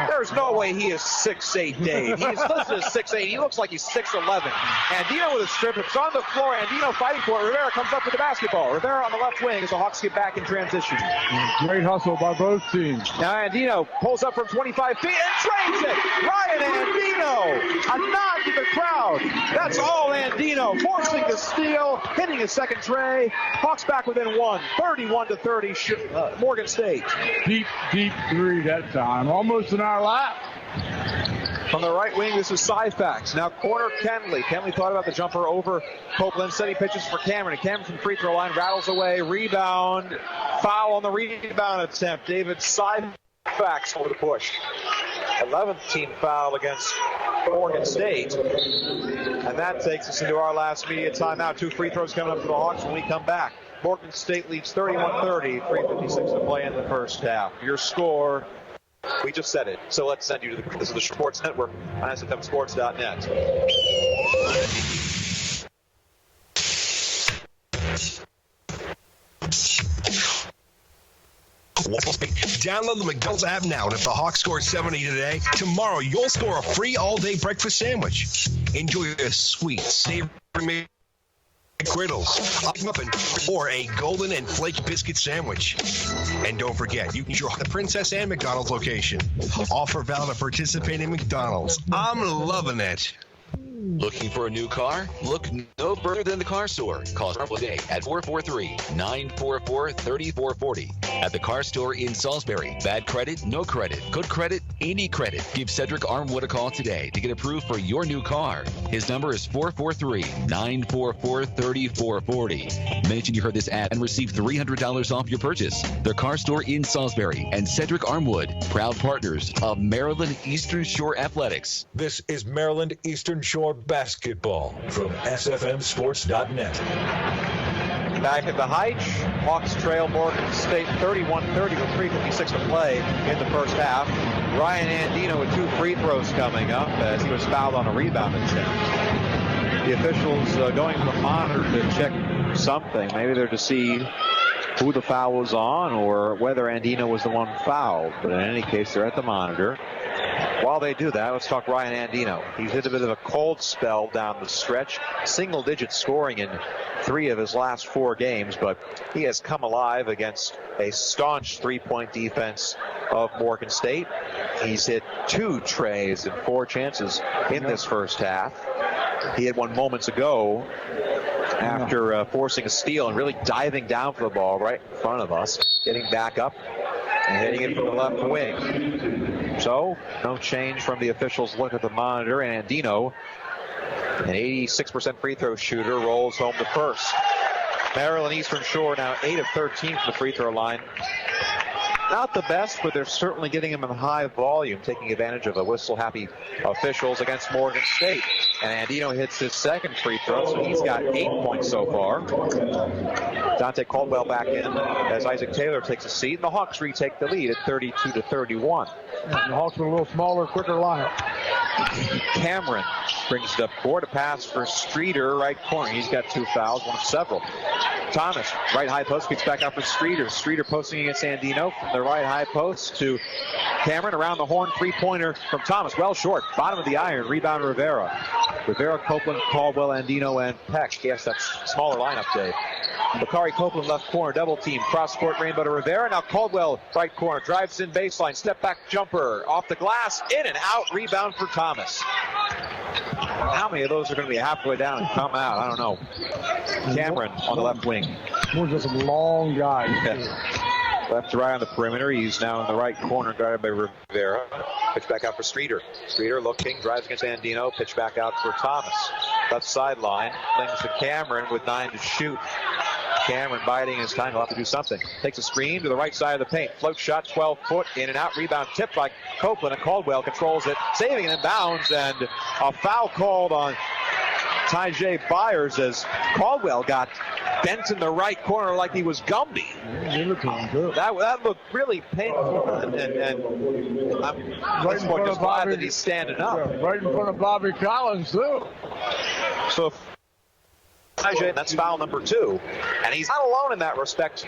There's no way he is 6'8", Dave. He's listed as 6'8". He looks like he's 6'11". Andino with a strip. It's on the floor. Andino fighting for it. Rivera comes up with the basketball. Rivera on the left wing as the Hawks get back in transition. Great hustle by both teams. Now Andino pulls up from 25 feet and trades it. Ryan Andino. A nod to the crowd. That's all Andino. Forcing the steal. Hitting his second tray. Hawks back within 1. 31-30. Morgan State. Deep three that time. Almost in our lap. From the right wing, this is Syfax. Now corner Kenley. Kenley thought about the jumper over Copeland. Said he pitches for Cameron. Cameron from free throw line rattles away. Rebound. Foul on the rebound attempt. David Syfax over the push. 11th team foul against Morgan State. And that takes us into our last media timeout. 2 free throws coming up for the Hawks when we come back. Morgan State leads 31-30. 3:56 to play in the first half. Your score... We just said it, so let's send you to this is the Sports Network on SFMSports.net. Download the McDonald's app now, and if the Hawks score 70 today, tomorrow you'll score a free all-day breakfast sandwich. Enjoy a sweet, savory McGriddles, muffin, or a golden and flake biscuit sandwich. And don't forget, you can enjoy the Princess Anne McDonald's location. Offer valid at participating McDonald's. I'm loving it. Looking for a new car? Look no further than the Car Store. Call us today at 443-944-3440. At the Car Store in Salisbury. Bad credit, no credit. Good credit, any credit. Give Cedric Armwood a call today to get approved for your new car. His number is 443-944-3440. Mention you heard this ad and receive $300 off your purchase. The Car Store in Salisbury and Cedric Armwood, proud partners of Maryland Eastern Shore Athletics. This is Maryland Eastern Shore basketball from SFMSports.net. Back at the Heitch, Hawks trail Morgan State 31-30 with 3:56 to play in the first half. Ryan Andino with 2 free throws coming up as he was fouled on a rebound attempt. The officials going to the monitor to check something. Maybe they're to see who the foul was on or whether Andino was the one fouled. But in any case, they're at the monitor. While they do that, let's talk Ryan Andino. He's hit a bit of a cold spell down the stretch. Single-digit scoring in 3 of his last 4 games, but he has come alive against a staunch three-point defense of Morgan State. He's hit 2 trays and 4 chances in this first half. He had one moments ago after forcing a steal and really diving down for the ball right in front of us, getting back up and hitting it from the left wing. So, no change from the officials' look at the monitor. And Andino, an 86% free throw shooter, rolls home the first. Maryland Eastern Shore now 8 of 13 from the free throw line. Not the best, but they're certainly getting him in high volume, taking advantage of the whistle-happy officials against Morgan State. And Andino hits his second free throw, so he's got 8 points so far. Dante Caldwell back in as Isaac Taylor takes a seat, and the Hawks retake the lead at 32-31. The Hawks with a little smaller, quicker lineup. Cameron brings it up court. A pass for Streeter, right corner. He's got 2 fouls, one of several. Thomas, right high post, gets back out for Streeter. Streeter posting against Andino from the right high post to Cameron. Around the horn, 3-pointer from Thomas. Well short. Bottom of the iron. Rebound Rivera. Rivera, Copeland, Caldwell, Andino, and Peck. Yes, that's smaller lineup, Dave. Bakari Copeland left corner, double team, cross court, rainbow to Rivera. Now Caldwell right corner, drives in baseline, step back jumper, off the glass, in and out, rebound for Thomas. How many of those are going to be halfway down and come out? I don't know. Cameron on the left wing. We're just some long guys. Left to right on the perimeter. He's now in the right corner, guarded by Rivera. Pitch back out for Streeter. Streeter looking, drives against Andino. Pitch back out for Thomas. Left sideline. Flings to Cameron with 9 to shoot. Cameron biding his time. He'll have to do something. Takes a screen to the right side of the paint. Float shot, 12 foot, in and out. Rebound tipped by Copeland, and Caldwell controls it. Saving it in bounds, and a foul called on Tyjae Byers as Caldwell got bent in the right corner like he was Gumby. That looked really painful, and I'm right in front just of glad Bobby, that he's standing up. Yeah, right in front of Bobby Collins, too. So Tyjae, that's foul number 2. And he's not alone in that respect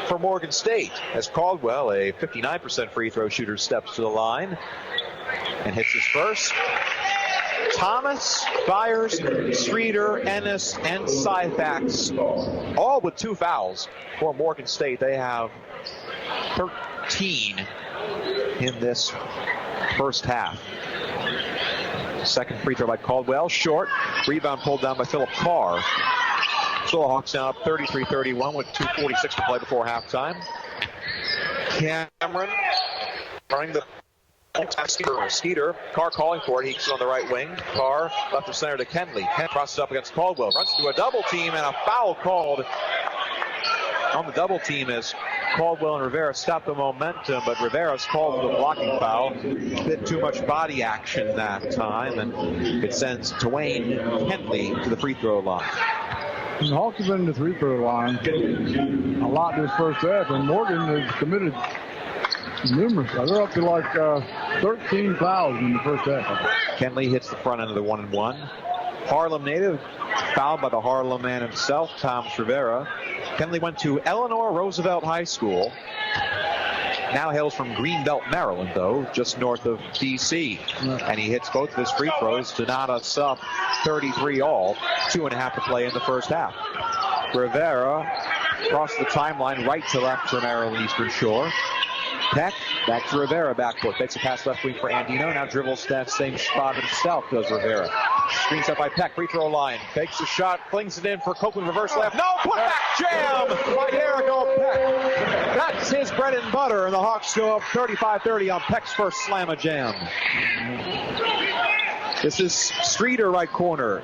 for Morgan State, as Caldwell, a 59% free throw shooter, steps to the line and hits his first. Thomas, Byers, Streeter, Ennis, and Syfax, all with 2 fouls for Morgan State. They have 13 in this first half. Second free throw by Caldwell, short. Rebound pulled down by Philip Carr. So the Hawks now up 33-31 with 2:46 to play before halftime. Cameron running the Skeeter. Carr calling for it. He's on the right wing. Carr left of center to Kenley. Kenley crosses up against Caldwell. Runs into a double team and a foul called on the double team as Caldwell and Rivera stop the momentum, but Rivera's called for the blocking foul. A bit too much body action that time, and it sends Dwayne Kenley to the free throw line. The Hawks have been in the free throw line a lot this first half, and Morgan has committed numerous. They're up to like 13 fouls in the first half. Kenley hits the front end of the 1-and-1. Harlem native, fouled by the Harlem man himself, Thomas Rivera. Kenley went to Eleanor Roosevelt High School. Now hails from Greenbelt, Maryland, though, just north of D.C. And he hits both of his free throws to knot us up 33 all. 2.5 to play in the first half. Rivera across the timeline, right to left for Maryland Eastern Shore. Peck, back to Rivera, backcourt. Takes a pass left wing for Andino. Now dribbles that same spot himself, does Rivera. Screens up by Peck, free throw line. Takes a shot, flings it in for Copeland, reverse left. No, put back jam by Eric Peck. That's his bread and butter, and the Hawks go up 35-30 on Peck's first slam of jam. This is Streeter, right corner.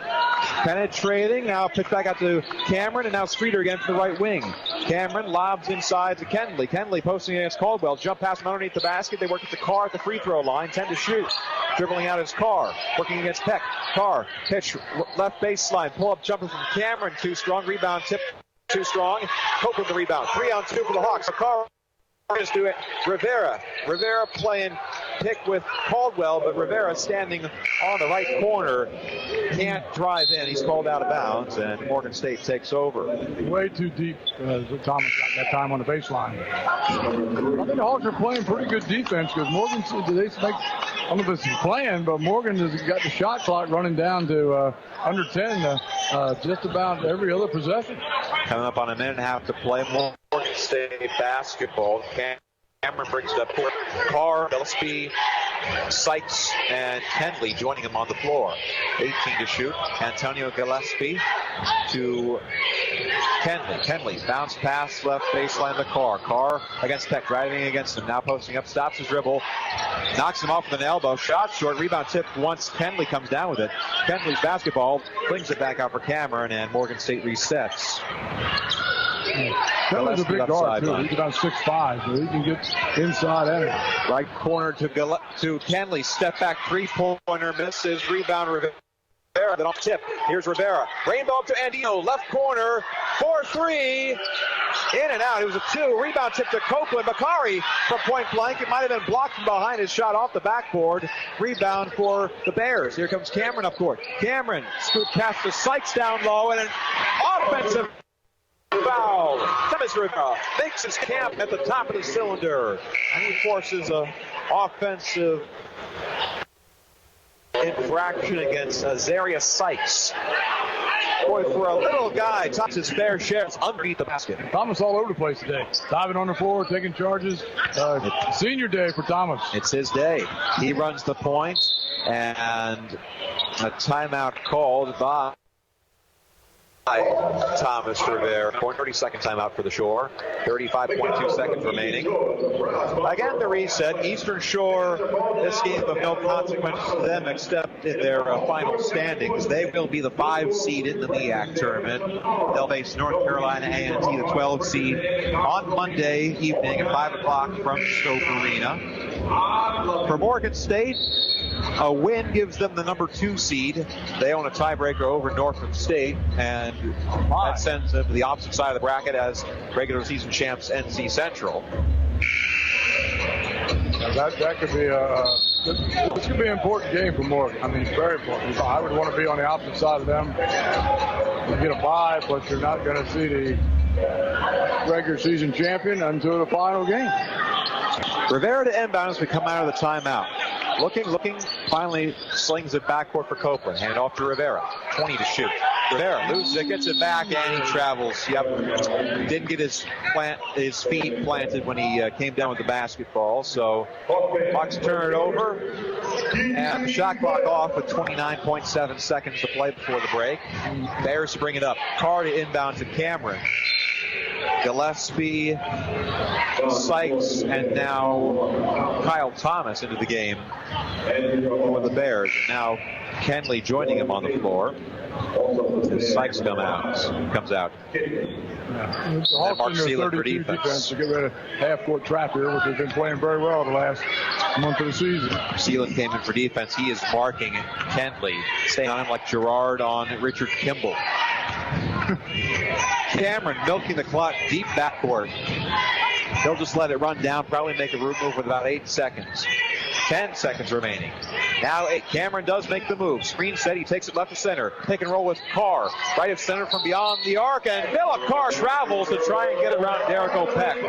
Penetrating, now pitch back out to Cameron, and now Streeter again from the right wing. Cameron lobs inside to Kenley. Kenley posting against Caldwell. Jump pass from underneath the basket. They work at the Carr at the free throw line. 10 to shoot. Dribbling out is Carr. Working against Peck. Carr, pitch left baseline. Pull up jumper from Cameron. Too strong. Rebound tip. Too strong. Copeland the rebound. 3-on-2 for the Hawks. Carr is to it. Rivera playing pick with Caldwell, but Rivera standing on the right corner. Can't drive in. He's called out of bounds, and Morgan State takes over. Way too deep. Thomas got that time on the baseline. I think the Hawks are playing pretty good defense because Morgan, I don't know if it's playing, but Morgan has got the shot clock running down to under 10 just about every other possession. Coming up on a minute and a half to play. Morgan State basketball. Cameron brings it up court. Carr, Gillespie, Sykes, and Kenley joining him on the floor. 18 to shoot. Antonio Gillespie to Kenley. Kenley, bounce pass, left baseline to Carr. Carr against Peck, driving against him. Now posting up, stops his dribble. Knocks him off with an elbow. Shot short. Rebound tip once Kenley comes down with it. Kenley's basketball. Flings it back out for Cameron, and Morgan State resets. Kenley's a big guard, too. He's about 6'5", so he can get inside at it. Right corner to Kenley. Step back three-pointer. Misses. Rebound Rivera. Then off tip. Here's Rivera. Rainbow up to Andino. Left corner. 4-3. In and out. It was a 2. Rebound tip to Copeland. Bakari from point blank. It might have been blocked from behind his shot off the backboard. Rebound for the Bears. Here comes Cameron up court. Cameron scoop pass to Sykes down low, and an offensive foul. Thomas Rivera makes his camp at the top of the cylinder, and he forces an offensive infraction against Azaria Sykes. Boy, for a little guy, Thomas his fair share underneath the basket. Thomas all over the place today. Diving on the floor, taking charges. Senior day for Thomas. It's his day. He runs the point, and a timeout called by Thomas Rivera. 30-second timeout for the Shore. 35.2 seconds remaining. Again, the reset. Eastern Shore, this game of no consequence to them except in their final standings. They will be the 5 seed in the MEAC tournament. They'll face North Carolina A&T, the 12 seed, on Monday evening at 5 o'clock from Scope Arena. For Morgan State, A win gives them the number 2 seed. They own a tiebreaker over Norfolk State, and that sends them to the opposite side of the bracket as regular season champs NC Central. That could be this could be an important game for Morgan. I mean, it's very important. I would want to be on the opposite side of them. You get a bye, but you're not going to see the regular season champion until the final game. Rivera to inbound as we come out of the timeout. Looking, finally slings it backcourt for Copeland. Hand off to Rivera. 20 to shoot. Rivera loses it, gets it back, and he travels. Yep. Didn't get his feet planted when he came down with the basketball. So Hawks turn it over. And the shot clock off with 29.7 seconds to play before the break. Bears bring it up. Carr to inbound to Cameron. Gillespie, Sykes, and now Kyle Thomas into the game for the Bears. And now Kenley joining him on the floor. As Sykes comes out. The Hawks in their 32 defense to get rid of half-court trap here, which has been playing very well the last month of the season. Sealand came in for defense. He is marking Kenley, staying on him like Gerard on Richard Kimball. Cameron milking the clock, deep backcourt. He'll just let it run down, probably make a root move with about 8 seconds. 10 seconds remaining. Now Cameron does make the move. Screen set, he takes it left to center. Pick and roll with Carr. Right of center from beyond the arc, and Philip Carr travels to try and get around Derek Opek.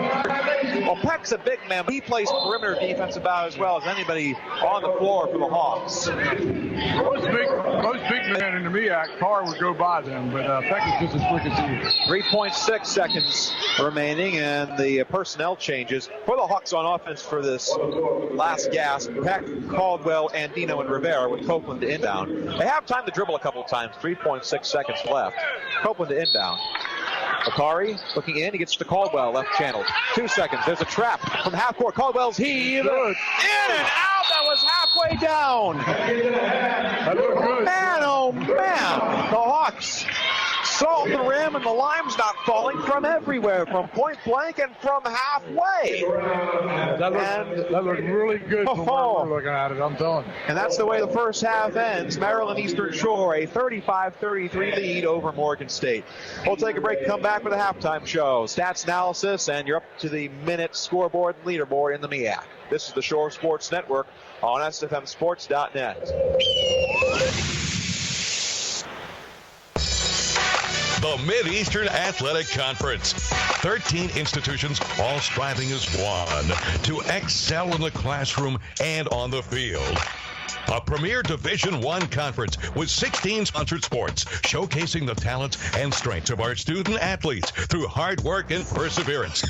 Opek's a big man, but he plays perimeter defense about as well as anybody on the floor for the Hawks. Most big men in the MEAC, Carr would go by them, but Peck is just as quick as he is. 3.6 seconds remaining, and the personnel changes for the Hawks on offense for this last gasp. Peck, Caldwell, Andino, and Rivera with Copeland to inbound. They have time to dribble a couple of times. 3.6 seconds left. Copeland to inbound. Akari looking in. He gets to Caldwell, left channel. 2 seconds. There's a trap from half court. Caldwell's heave. Good. In and out. That was halfway down. That looked good. Man, oh man. The Hawks salt the rim, and the lime's not falling from everywhere, from point blank and from halfway. That looked really good from where we're looking at it, I'm telling you. And that's the way the first half ends. Maryland Eastern Shore, a 35-33 lead over Morgan State. We'll take a break, come back with a halftime show, stats analysis, and you're up to the minute scoreboard and leaderboard in the MEAC. This is the Shore Sports Network on SFMSports.net. The Mid-Eastern Athletic Conference. 13 institutions, all striving as one to excel in the classroom and on the field. A premier Division I conference with 16 sponsored sports, showcasing the talents and strengths of our student athletes through hard work and perseverance.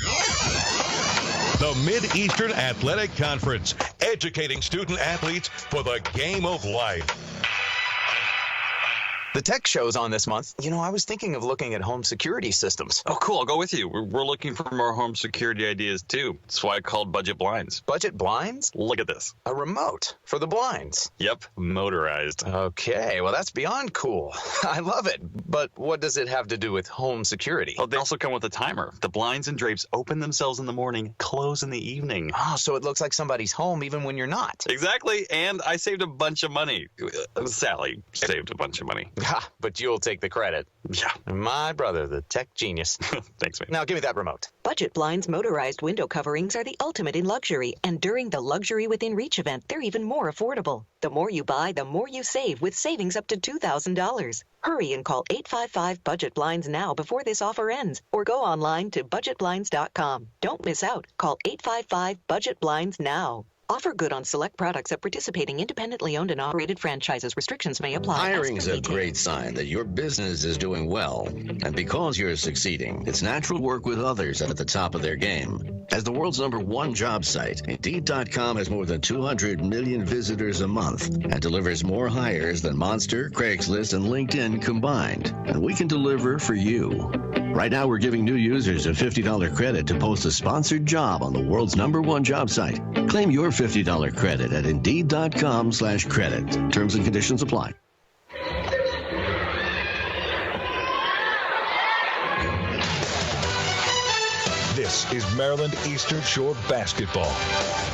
The Mid-Eastern Athletic Conference, educating student athletes for the game of life. The tech show's on this month. You know, I was thinking of looking at home security systems. Oh, cool. I'll go with you. We're looking for more home security ideas, too. That's why I called Budget Blinds. Budget Blinds? Look at this. A remote for the blinds. Yep, motorized. Okay, well, that's beyond cool. I love it. But what does it have to do with home security? Oh, they also come with a timer. The blinds and drapes open themselves in the morning, close in the evening. Oh, so it looks like somebody's home even when you're not. Exactly, and I saved a bunch of money. Sally saved a bunch of money. Ha, but you'll take the credit. Yeah. My brother, the tech genius. Thanks, man. Now give me that remote. Budget Blinds motorized window coverings are the ultimate in luxury, and during the Luxury Within Reach event, they're even more affordable. The more you buy, the more you save, with savings up to $2,000. Hurry and call 855-BUDGET-BLINDS now before this offer ends, or go online to budgetblinds.com. Don't miss out. Call 855-BUDGET-BLINDS now. Offer good on select products at participating independently owned and operated franchises. Restrictions may apply. Hiring's a great sign that your business is doing well. And because you're succeeding, it's natural to work with others at the top of their game. As the world's #1 job site, Indeed.com has more than 200 million visitors a month and delivers more hires than Monster, Craigslist, and LinkedIn combined. And we can deliver for you. Right now, we're giving new users a $50 credit to post a sponsored job on the world's #1 job site. Claim your $50 credit at Indeed.com/credit. Terms and conditions apply. This is Maryland Eastern Shore basketball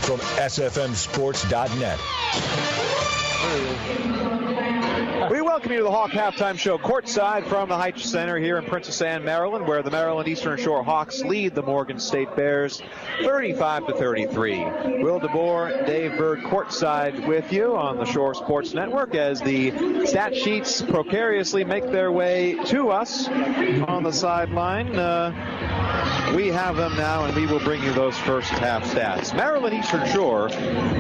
from SFMSports.net. We welcome you to the Hawk Halftime Show courtside from the Heights Center here in Princess Anne, Maryland, where the Maryland Eastern Shore Hawks lead the Morgan State Bears 35-33. Will DeBoer, Dave Bird courtside with you on the Shore Sports Network as the stat sheets precariously make their way to us on the sideline. We have them now, and we will bring you those first half stats. Maryland Eastern Shore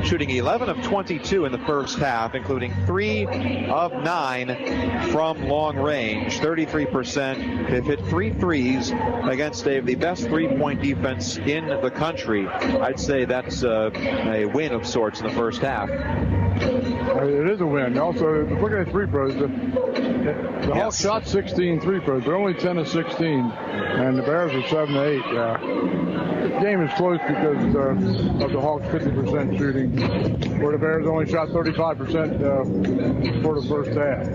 shooting 11 of 22 in the first half, including 3 of 9 from long range, 33%. They've hit 3 threes against the best three-point defense in the country. I'd say that's a win of sorts in the first half. It is a win. Also, look at the free throws. The Hawks shot 16 free throws. They're only 10 of 16, and the Bears are 7 of 8. The game is close because of the Hawks' 50% shooting, where the Bears only shot 35% for the first half.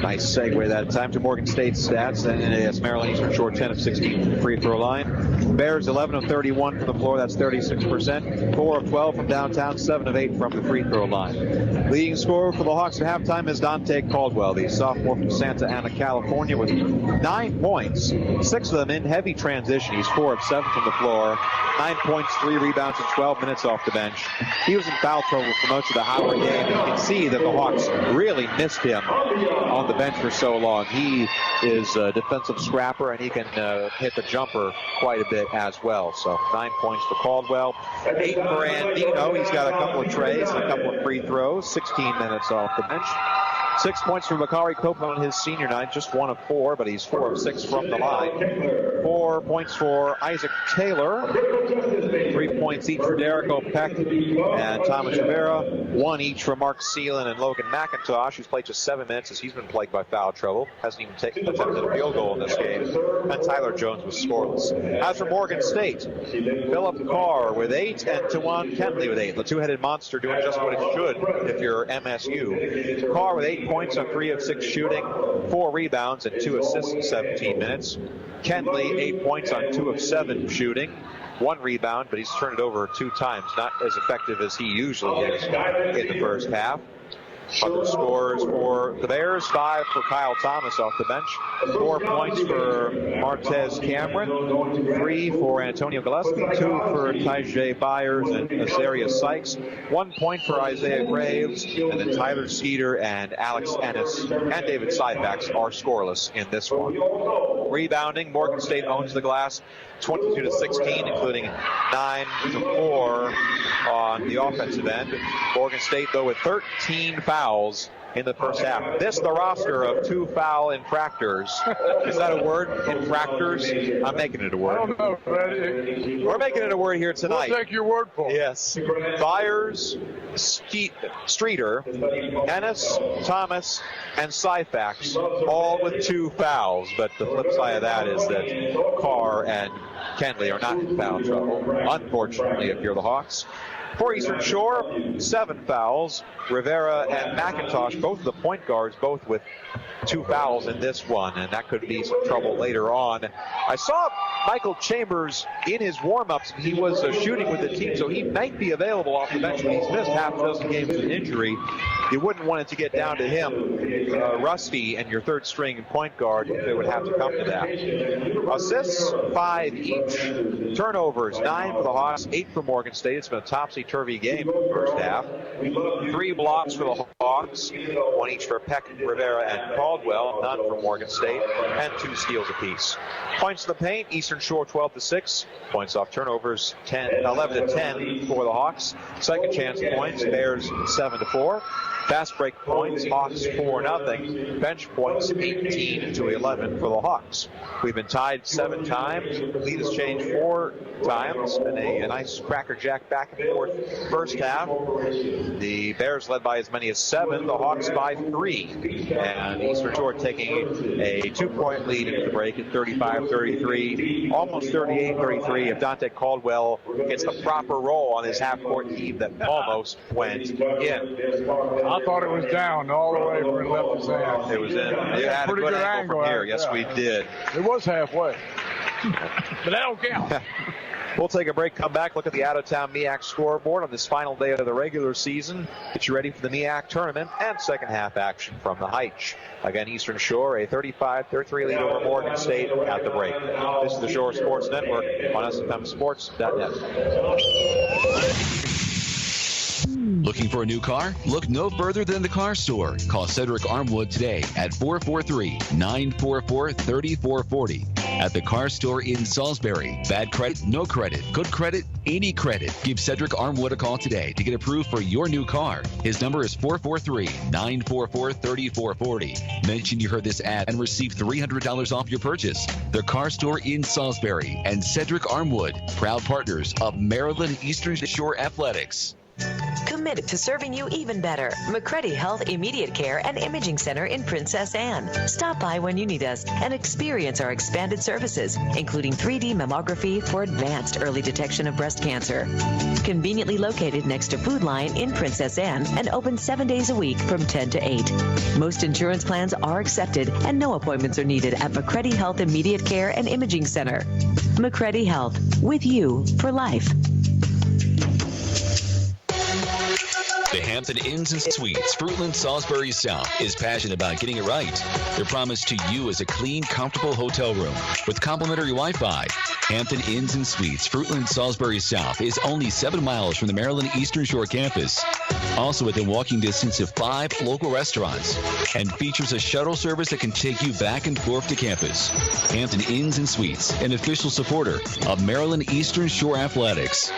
Nice segue that time to Morgan State's stats. And it's Maryland Eastern Shore 10 of 16 from the free throw line. Bears 11 of 31 from the floor. That's 36%. 4 of 12 from downtown. 7 of 8 from the free throw line. Leading scorer for the Hawks at halftime is Dante Caldwell, the sophomore from Santa Ana, California, with 9 points, 6 of them in heavy transition. He's 4 of 7 from the floor, 9 points, 3 rebounds, and 12 minutes off the bench. He was in foul trouble for most of the Howard game, and you can see that the Hawks really missed him on the bench for so long. He is a defensive scrapper, and he can hit the jumper quite a bit as well. So 9 points for Caldwell, 8 for Andino. He's got a couple of trays and a couple of free throws, 16 minutes off the bench. 6 points from Makari Copeland on his senior night, just 1 of 4, but he's 4 of 6 from the line. 4 points for Isaac Taylor. 3 points each for Derek O'Peck and Thomas Rivera. 1 each for Mark Seelan and Logan McIntosh, who's played just 7 minutes as he's been plagued by foul trouble. Hasn't even attempted a field goal in this game. And Tyler Jones was scoreless. As for Morgan State, Philip Carr with 8 and Tawan Kenley with 8. The two-headed monster doing just what it should if you're MSU. Carr with 8 points on 3 of 6 shooting, 4 rebounds and 2 assists in 17 minutes. Kenley 8 points on 2 of 7 shooting, 1 rebound, but he's turned it over 2 times, not as effective as he usually is in the first half. Other scores for the Bears, 5 for Kyle Thomas off the bench, 4 points for Martez Cameron, 3 for Antonio Gillespie, 2 for Tyjae Byers and Azariah Sykes, 1 point for Isaiah Graves, and then Tyler Skeeter and Alex Ennis and David Syfax are scoreless in this one. Rebounding, Morgan State owns the glass 22-16, including 9 to 4 on the offensive end. Morgan State, though, with 13 fouls in the first half. This, the roster of 2 foul infractors. Is that a word? Infractors? I'm making it a word. I don't know, Fred. We're making it a word here tonight. We'll take your word for it. Yes. Byers, Streeter, Ennis, Thomas, and Syfax, all with 2 fouls. But the flip side of that is that Carr and Kenley are not in foul trouble, unfortunately, if you're the Hawks. For Eastern Shore, 7 fouls. Rivera and McIntosh, both of the point guards, both with 2 fouls in this one, and that could be some trouble later on. I saw Michael Chambers in his warm-ups. He was shooting with the team, so he might be available off the bench, but he's missed half a dozen games with injury. You wouldn't want it to get down to him, Rusty, and your third-string point guard, if it would have to come to that. Assists, 5 each. Turnovers, 9 for the Hawks, 8 for Morgan State. It's been a topsy-turvy game in the first half. 3 blocks for the Hawks, 1 each for Peck, Rivera, and Caldwell, none for Morgan State, and 2 steals apiece. Points in the paint, Eastern Shore 12-6. Points off turnovers, 11-10 for the Hawks. Second chance points, Bears 7-4. Fast break points, Hawks 4-0. Bench points 18-11 for the Hawks. We've been tied 7 times. Lead has changed 4 times in a nice crackerjack back and forth first half. The Bears led by as many as 7, the Hawks by 3. And Eastern Shore taking a 2-point lead into the break at 35-33, almost 38-33 if Dante Caldwell gets the proper roll on his half-court heave that almost went in. I thought it was down all the way where it left his hand. It was in. You had a good angle from here. Yes, we did. It was halfway. But that don't count. We'll take a break, come back, look at the out-of-town MEAC scoreboard on this final day of the regular season. Get you ready for the MEAC tournament and second half action from the Heitch. Again, Eastern Shore, a 35-33 lead over Morgan State at the break. This is the Shore Sports Network on SFMSports.net. Looking for a new car? Look no further than the Car Store. Call Cedric Armwood today at 443-944-3440. At the Car Store in Salisbury. Bad credit, no credit. Good credit, any credit. Give Cedric Armwood a call today to get approved for your new car. His number is 443-944-3440. Mention you heard this ad and receive $300 off your purchase. The Car Store in Salisbury and Cedric Armwood, proud partners of Maryland Eastern Shore Athletics. Committed to serving you even better. McCready Health Immediate Care and Imaging Center in Princess Anne. Stop by when you need us and experience our expanded services, including 3D mammography for advanced early detection of breast cancer. Conveniently located next to Food Line in Princess Anne and open 7 days a week from 10 to 8. Most insurance plans are accepted and no appointments are needed at McCready Health Immediate Care and Imaging Center. McCready Health, with you for life. The Hampton Inns and Suites, Fruitland, Salisbury South, is passionate about getting it right. Their promise to you is a clean, comfortable hotel room with complimentary Wi-Fi. Hampton Inns and Suites, Fruitland, Salisbury South, is only 7 miles from the Maryland Eastern Shore campus. Also within walking distance of 5 local restaurants, and features a shuttle service that can take you back and forth to campus. Hampton Inns and Suites, an official supporter of Maryland Eastern Shore Athletics.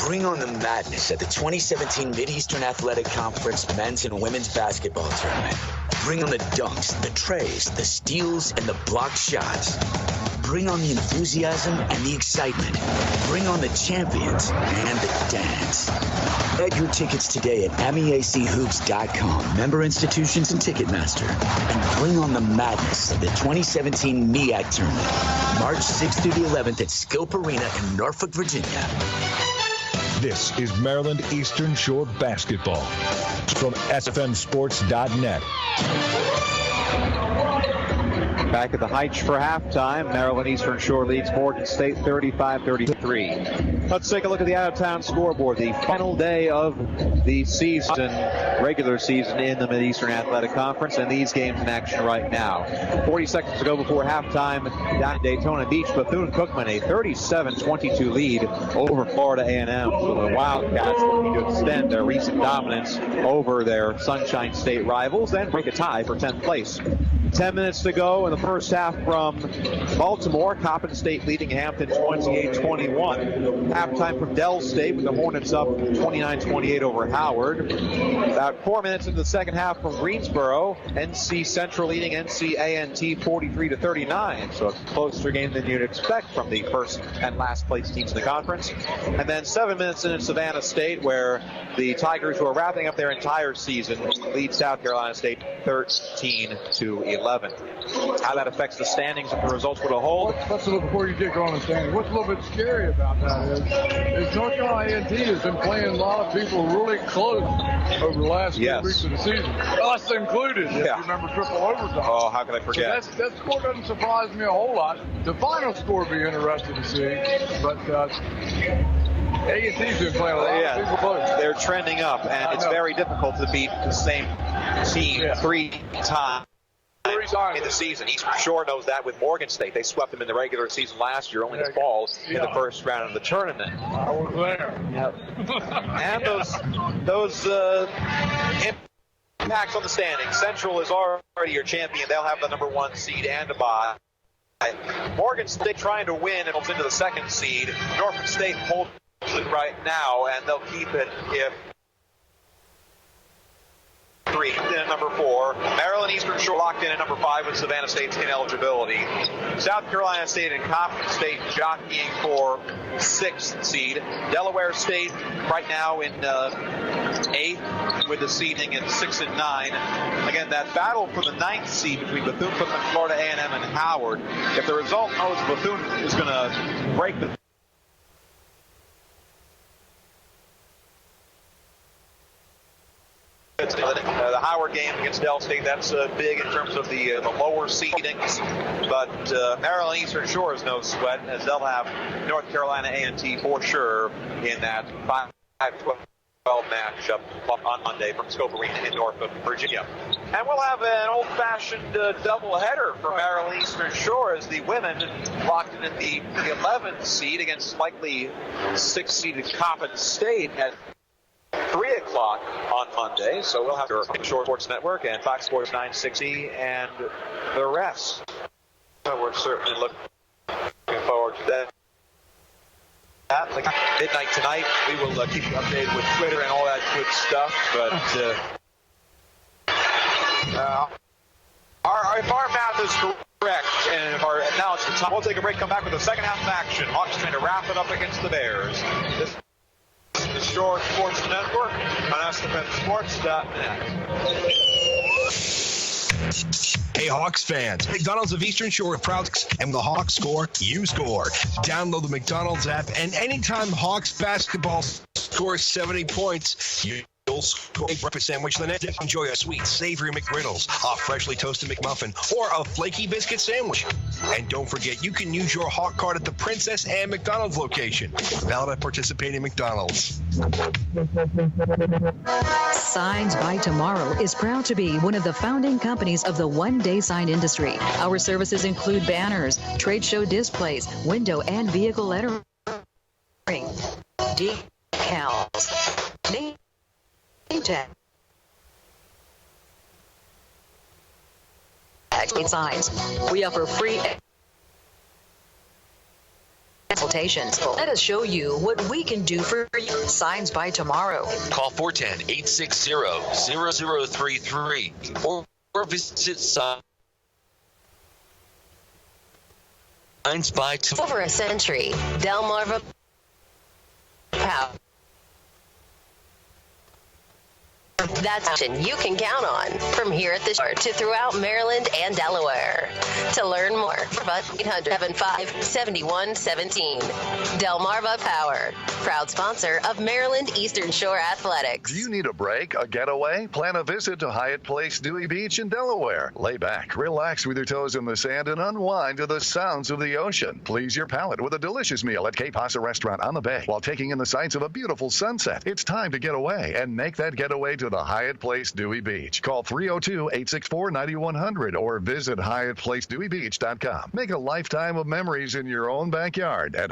Bring on the madness at the 2017 Mid-Eastern Athletic Conference men's and women's basketball tournament. Bring on the dunks, the treys, the steals, and the blocked shots. Bring on the enthusiasm and the excitement. Bring on the champions and the dance. Get your tickets today at MEACHoops.com, member institutions and Ticketmaster. And bring on the madness of the 2017 MEAC tournament, March 6th through the 11th at Skilp Arena in Norfolk, Virginia. This is Maryland Eastern Shore basketball from SFMSports.net. Back at the Heitch for halftime. Maryland Eastern Shore leads Morgan State 35-33. Let's take a look at the out-of-town scoreboard. The final day of the season, regular season in the Mid-Eastern Athletic Conference, and these games in action right now. 40 seconds to go before halftime down at Daytona Beach. Bethune-Cookman a 37-22 lead over Florida A&M. So the Wildcats looking to extend their recent dominance over their Sunshine State rivals and break a tie for 10th place. 10 minutes to go in the first half from Baltimore. Coppin State leading Hampton 28-21. Halftime from Dell State with the Hornets up 29-28 over Howard. About 4 minutes into the second half from Greensboro. NC Central leading NC A&T 43-39. So a closer game than you'd expect from the first and last place teams in the conference. And then 7 minutes into Savannah State, where the Tigers, who are wrapping up their entire season, lead South Carolina State 13-11. How that affects the standings if the results were to hold. Let's look before you get going on the standings. What's a little bit scary about that is North Carolina A&T has been playing a lot of people really close over the last 2 weeks of the season. Us included, if you remember triple overtime. Oh, how could I forget? So that score doesn't surprise me a whole lot. The final score would be interesting to see, but A&T's been playing a lot of people close. They're trending up, and it's very difficult to beat the same team 3 times in the season. Eastern Shore knows that with Morgan State. They swept them in the regular season last year, only to fall in the first round of the tournament. I was there. And those impacts on the standings. Central is already your champion. They'll have the number 1 seed and a bye. Morgan State trying to win and moves into the 2nd seed. Norfolk State holds it right now, and they'll keep it if 3 in at number 4. Maryland Eastern Shore locked in at number 5 with Savannah State's ineligibility. South Carolina State and Coppin State jockeying for 6th seed. Delaware State right now in 8th with the seeding at 6 and 9. Again, that battle for the 9th seed between Bethune-Cookman, Florida A&M, and Howard. If the result knows Bethune is going to break the Howard game against Dell State. That's big in terms of the lower seedings. But Maryland Eastern Shore is no sweat, as they'll have North Carolina A&T for sure in that 5-12 matchup on Monday from Scope Arena in Norfolk, Virginia. And we'll have an old-fashioned doubleheader for Maryland Eastern Shore as the women locked in at the 11th seed against likely 6th-seeded Coppin State at 3 o'clock on Monday. So we'll have Shore Sports Network and Fox Sports 960 and the rest. So we're certainly looking forward to that. Like midnight tonight, we will keep you updated with Twitter and all that good stuff. But if our math is correct, and if our now it's the time, we'll take a break. Come back with the second half of action. Hawks trying to wrap it up against the Bears. This is the Shore Sports Network on SFNSports.net. Hey, Hawks fans, McDonald's of Eastern Shore proud, and the Hawks score, you score. Download the McDonald's app, and anytime Hawks basketball scores 70 points, you'll score a breakfast sandwich the next day. Enjoy a sweet, savory McGriddles, a freshly toasted McMuffin, or a flaky biscuit sandwich. And don't forget, you can use your Hawk card at the Princess Anne McDonald's location. Valid at participating McDonald's. Signs by Tomorrow is proud to be one of the founding companies of the one-day sign industry. Our services include banners, trade show displays, window and vehicle lettering, decals, name tag, signs. We offer free consultations. Let us show you what we can do for you. Signs by Tomorrow. Call 410-860-0033 or visit Signs by Tomorrow. Over a century, Delmarva Power. That's something you can count on from here at the Shore to throughout Maryland and Delaware. To learn more, 800-75-7117. Delmarva Power, proud sponsor of Maryland Eastern Shore Athletics. Do you need a break, a getaway? Plan a visit to Hyatt Place Dewey Beach in Delaware. Lay back, relax with your toes in the sand, and unwind to the sounds of the ocean. Please your palate with a delicious meal at Cape Pasa Restaurant on the Bay while taking in the sights of a beautiful sunset. It's time to get away and make that getaway to the Hyatt Place Dewey Beach. Call 302-864-9100 or visit HyattPlaceDeweyBeach.com. Make a lifetime of memories in your own backyard at